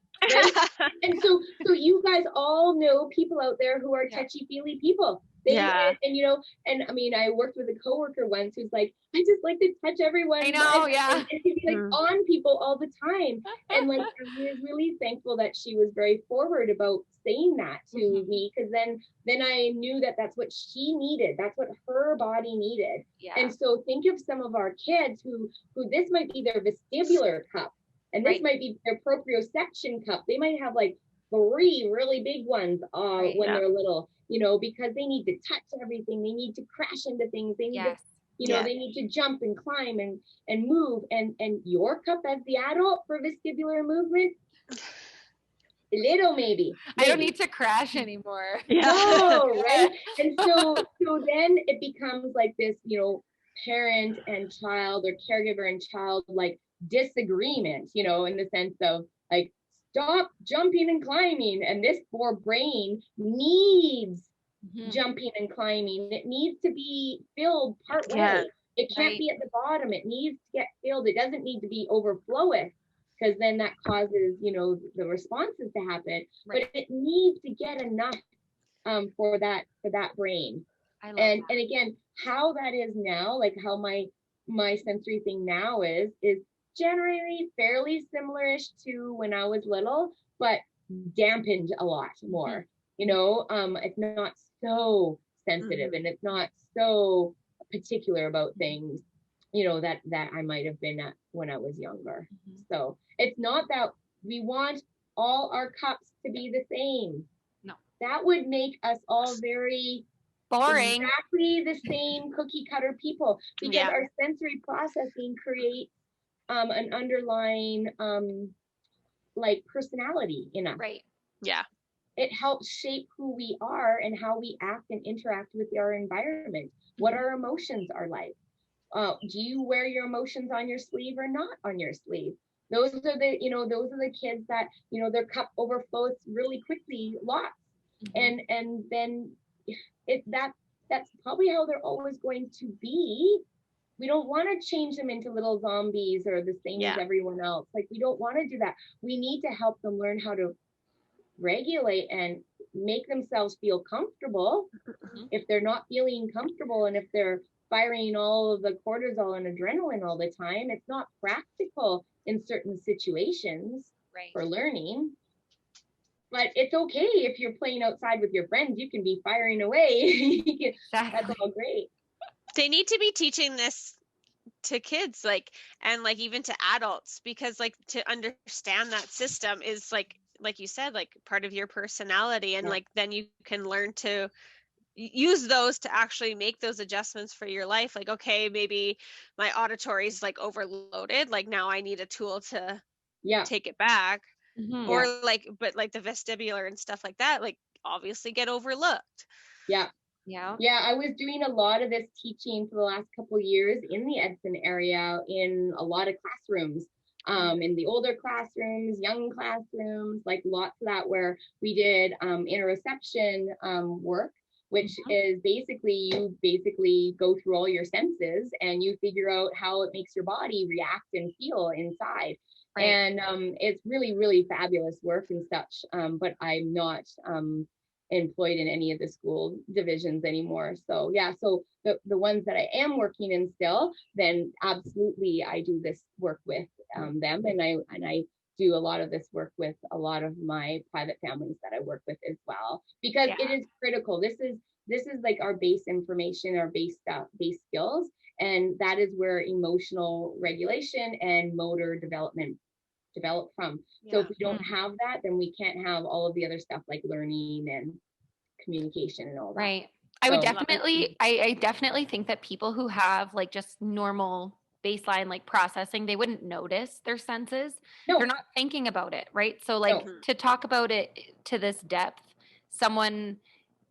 And so you guys all know people out there who are touchy-feely people. And I mean, I worked with a coworker once who's like, I just like to touch everyone. I know, and she'd be like on people all the time. And like, I was really thankful that she was very forward about saying that to me, because then I knew that that's what she needed. That's what her body needed. And so think of some of our kids who this might be their vestibular cup, and this might be their proprioception cup. They might have like 3 really big ones when they're little, because they need to touch everything. They need to crash into things. They need to, they need to jump and climb and move. And your cup as the adult for vestibular movement, little maybe. I don't need to crash anymore. No, right? And so then it becomes like this, parent and child, or caregiver and child, like disagreement, in the sense of like, stop jumping and climbing. And this poor brain needs jumping and climbing. It needs to be filled part way. It can't be at the bottom. It needs to get filled. It doesn't need to be overfloweth, because then that causes, you know, the responses to happen. But it needs to get enough for that brain. And again, how that is now, like how my sensory thing now is generally fairly similar-ish to when I was little, but dampened a lot more. You know, it's not so sensitive and it's not so particular about things, you know, that I might have been at when I was younger. So it's not that we want all our cups to be the same. No, that would make us all very boring, exactly the same cookie cutter people, because our sensory processing creates an underlying like personality in us. It helps shape who we are and how we act and interact with our environment, what our emotions are like. Do you wear your emotions on your sleeve or not on your sleeve? Those are the, you know, those are the kids that, you know, their cup overflows really quickly, lots. And then that's probably how they're always going to be. We don't want to change them into little zombies or the same as everyone else. Like, we don't want to do that. We need to help them learn how to regulate and make themselves feel comfortable. If they're not feeling comfortable and if they're firing all of the cortisol and adrenaline all the time, it's not practical in certain situations for learning. But it's okay if you're playing outside with your friends, you can be firing away. That's all great. They need to be teaching this to kids, like, and like even to adults, because like to understand that system is like you said, like part of your personality, and like then you can learn to use those to actually make those adjustments for your life. Like, okay, maybe my auditory is like overloaded, like now I need a tool to take it back. Or like, but like the vestibular and stuff like that, like obviously get overlooked. Yeah, I was doing a lot of this teaching for the last couple of years in the Edson area in a lot of classrooms, in the older classrooms, young classrooms, like lots of that, where we did Intraoception work, which is basically, you go through all your senses and you figure out how it makes your body react and feel inside. And it's really, really fabulous work and such, but I'm not employed in any of the school divisions anymore. So so the ones that I am working in still, then absolutely I do this work with them, and I do a lot of this work with a lot of my private families that I work with as well, because it is critical. This is like our base information, our base skills, and that is where emotional regulation and motor development develop from. So if we don't have that, then we can't have all of the other stuff like learning and communication and all that. I would definitely, I definitely think that people who have like just normal baseline like processing, they wouldn't notice their senses. They're not thinking about it, right? So like to talk about it to this depth, someone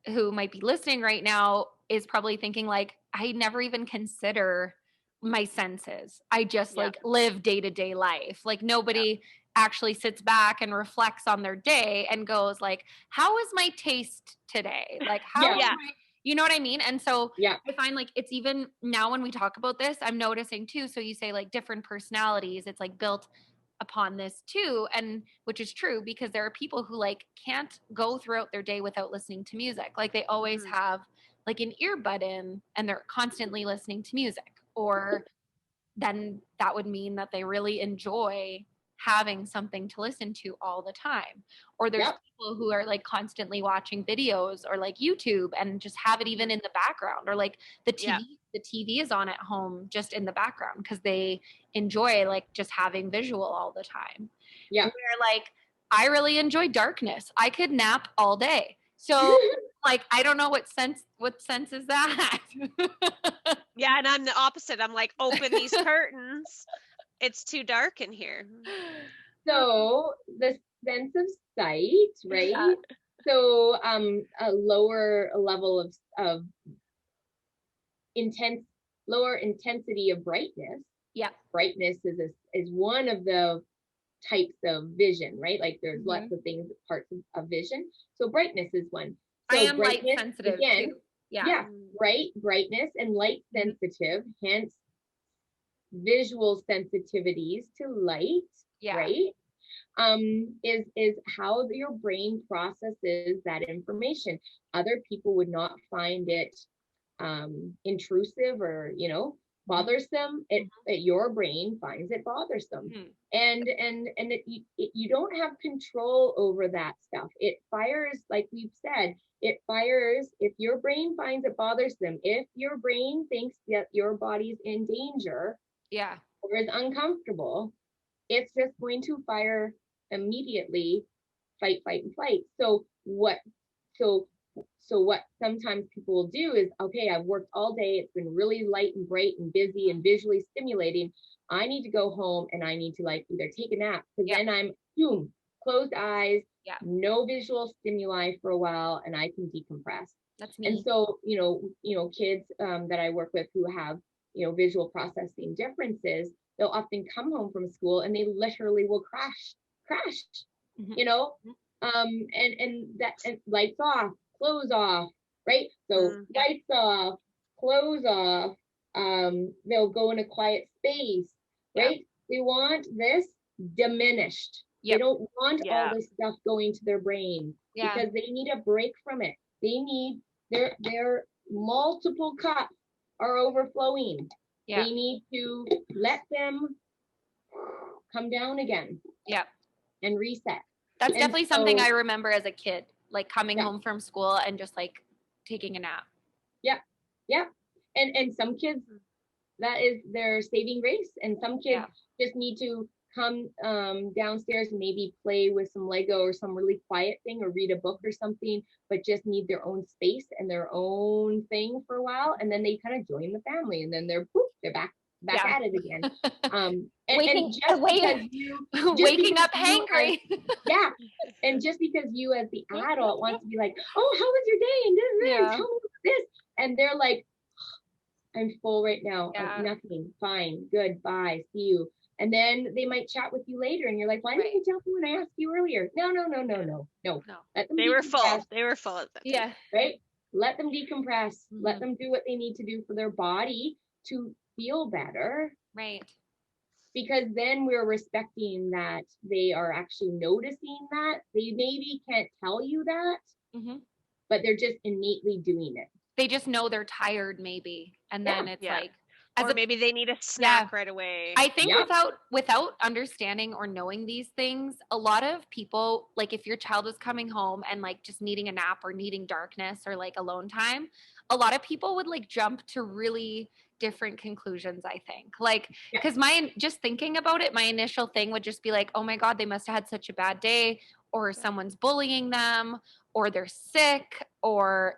who might be listening right now is probably thinking like, I never even consider my senses. I just like live day-to-day life. Like nobody actually sits back and reflects on their day and goes like, how is my taste today? Like how is my, you know what I mean? And so I find like it's even now when we talk about this, I'm noticing too. So you say like different personalities, it's like built upon this too, and which is true, because there are people who like can't go throughout their day without listening to music. Like they always have like an earbud in and they're constantly listening to music, or then that would mean that they really enjoy having something to listen to all the time. Or there's people who are like constantly watching videos or like YouTube and just have it even in the background, or like the TV is on at home just in the background because they enjoy like just having visual all the time. Where like I really enjoy darkness. I could nap all day. So like I don't know what sense is that? Yeah, and I'm the opposite. I'm like, open these curtains. It's too dark in here. So the sense of sight, right? So a lower level of lower intensity of brightness. Brightness is one of the types of vision, right? Like there's lots of things, parts of vision. So brightness is one. I am light sensitive again, too. Yeah. Brightness and light sensitive, hence visual sensitivities to light, right? Is how your brain processes that information. Other people would not find it intrusive or, bothersome. Your brain finds it bothersome. And you don't have control over that stuff. It fires, like we've said, it fires if your brain finds it bothersome, if your brain thinks that your body's in danger, or is uncomfortable, it's just going to fire immediately, fight, and flight. So what sometimes people will do is, okay, I've worked all day, it's been really light and bright and busy and visually stimulating. I need to go home and I need to either take a nap, because then I'm boom, closed eyes, no visual stimuli for a while, and I can decompress. That's me. And so, kids that I work with who have, visual processing differences, they'll often come home from school and they literally will crash, and lights off, clothes off, right? So lights off, clothes off, they'll go in a quiet space, right? They want this diminished. They don't want all this stuff going to their brain, because they need a break from it. They need their multiple cups are overflowing. They need to let them come down again. And reset. That's definitely something I remember as a kid, like coming home from school and just taking a nap. And some kids, that is their saving grace, and some kids just need to come downstairs and maybe play with some Lego or some really quiet thing, or read a book or something, but just need their own space and their own thing for a while, and then they kind of join the family, and then they're back at it again. Waking up hangry. And just because you as the adult wants to be like, oh, how was your day? And tell me about this. And they're like, I'm full right now. Nothing. Fine. Good. Bye. See you. And then they might chat with you later, and you're like, why didn't you tell me when I asked you earlier? No. They were full. They were full at that time. Right? Let them decompress. Let them do what they need to do for their body to feel better. Right. Because then we're respecting that they are actually noticing that. They maybe can't tell you that, but they're just innately doing it. They just know they're tired, maybe. And then it's or maybe they need a snack right away. I think without understanding or knowing these things, a lot of people, if your child is coming home and just needing a nap or needing darkness or alone time, a lot of people would jump to really different conclusions, I think. Because just thinking about it, my initial thing would just be oh my God, they must have had such a bad day, or someone's bullying them, or they're sick, or,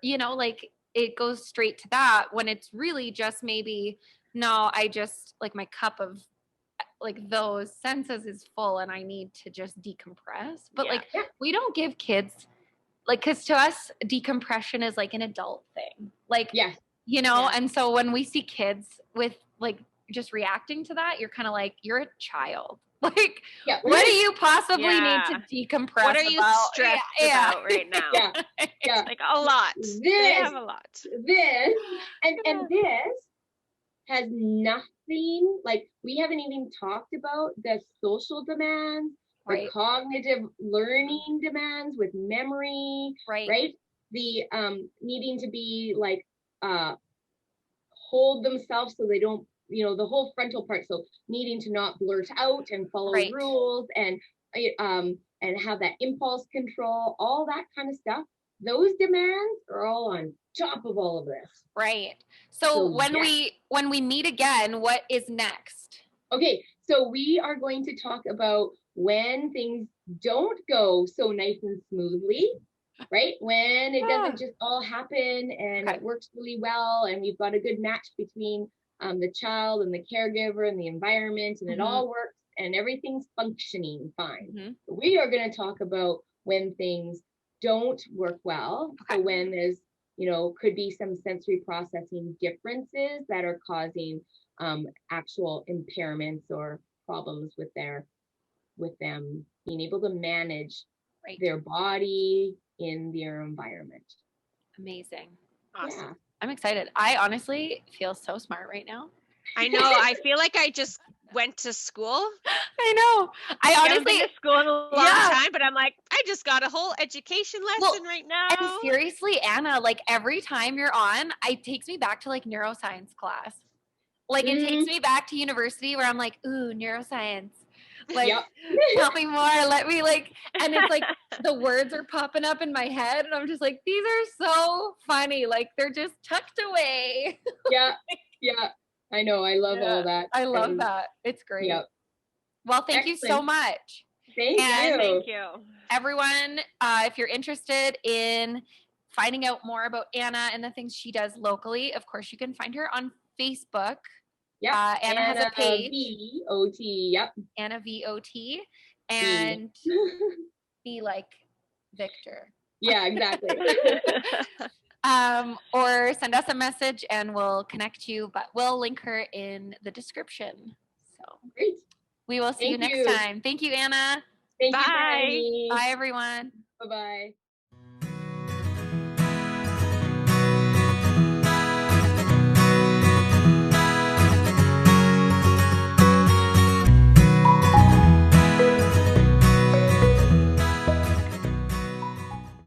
it goes straight to that, when it's really just maybe, no, I just my cup of those senses is full and I need to just decompress. But we don't give kids because to us decompression is an adult thing. And so when we see kids with just reacting to that, you're kind of you're a child. What do you possibly need to decompress? What are you stressed about right now? A lot. They have a lot. This and this has nothing, we haven't even talked about the social demands, the cognitive learning demands with memory, right? The needing to be hold themselves so they don't, the whole frontal part. So needing to not blurt out and follow rules and have that impulse control, all that kind of stuff. Those demands are all on top of all of this. Right. So when we meet again, what is next? Okay, so we are going to talk about when things don't go so nice and smoothly, right? When it doesn't just all happen and it works really well, and we've got a good match between the child and the caregiver and the environment, and it all works and everything's functioning fine. We are going to talk about when things don't work well. So when there's, could be some sensory processing differences that are causing actual impairments or problems with them being able to manage their body in their environment. Amazing. Awesome. Yeah. I'm excited. I honestly feel so smart right now. I know. I feel like I just went to school. I know. I haven't been honestly, to school in a long time, but I'm like, I just got a whole education lesson right now. And seriously, Anna, like every time you're on, it takes me back to like neuroscience class. Like it takes me back to university where I'm like, ooh, neuroscience. Like, tell me more. Let me like, and it's like the words are popping up in my head, and I'm just like, these are so funny. Like they're just tucked away. Yeah. I know. I love all that. I love that. It's great. Yep. Well, thank you so much. Thank you. Everyone, if you're interested in finding out more about Anna and the things she does locally, of course, you can find her on Facebook. Yeah. Anna has a page. VOT. Yep. Anna VOT. And be like Victor. Yeah, exactly. Or send us a message and we'll connect you, but we'll link her in the description. So great. We will see you next time. Thank you, Anna. Thank you. Bye. Bye, everyone. Bye-bye.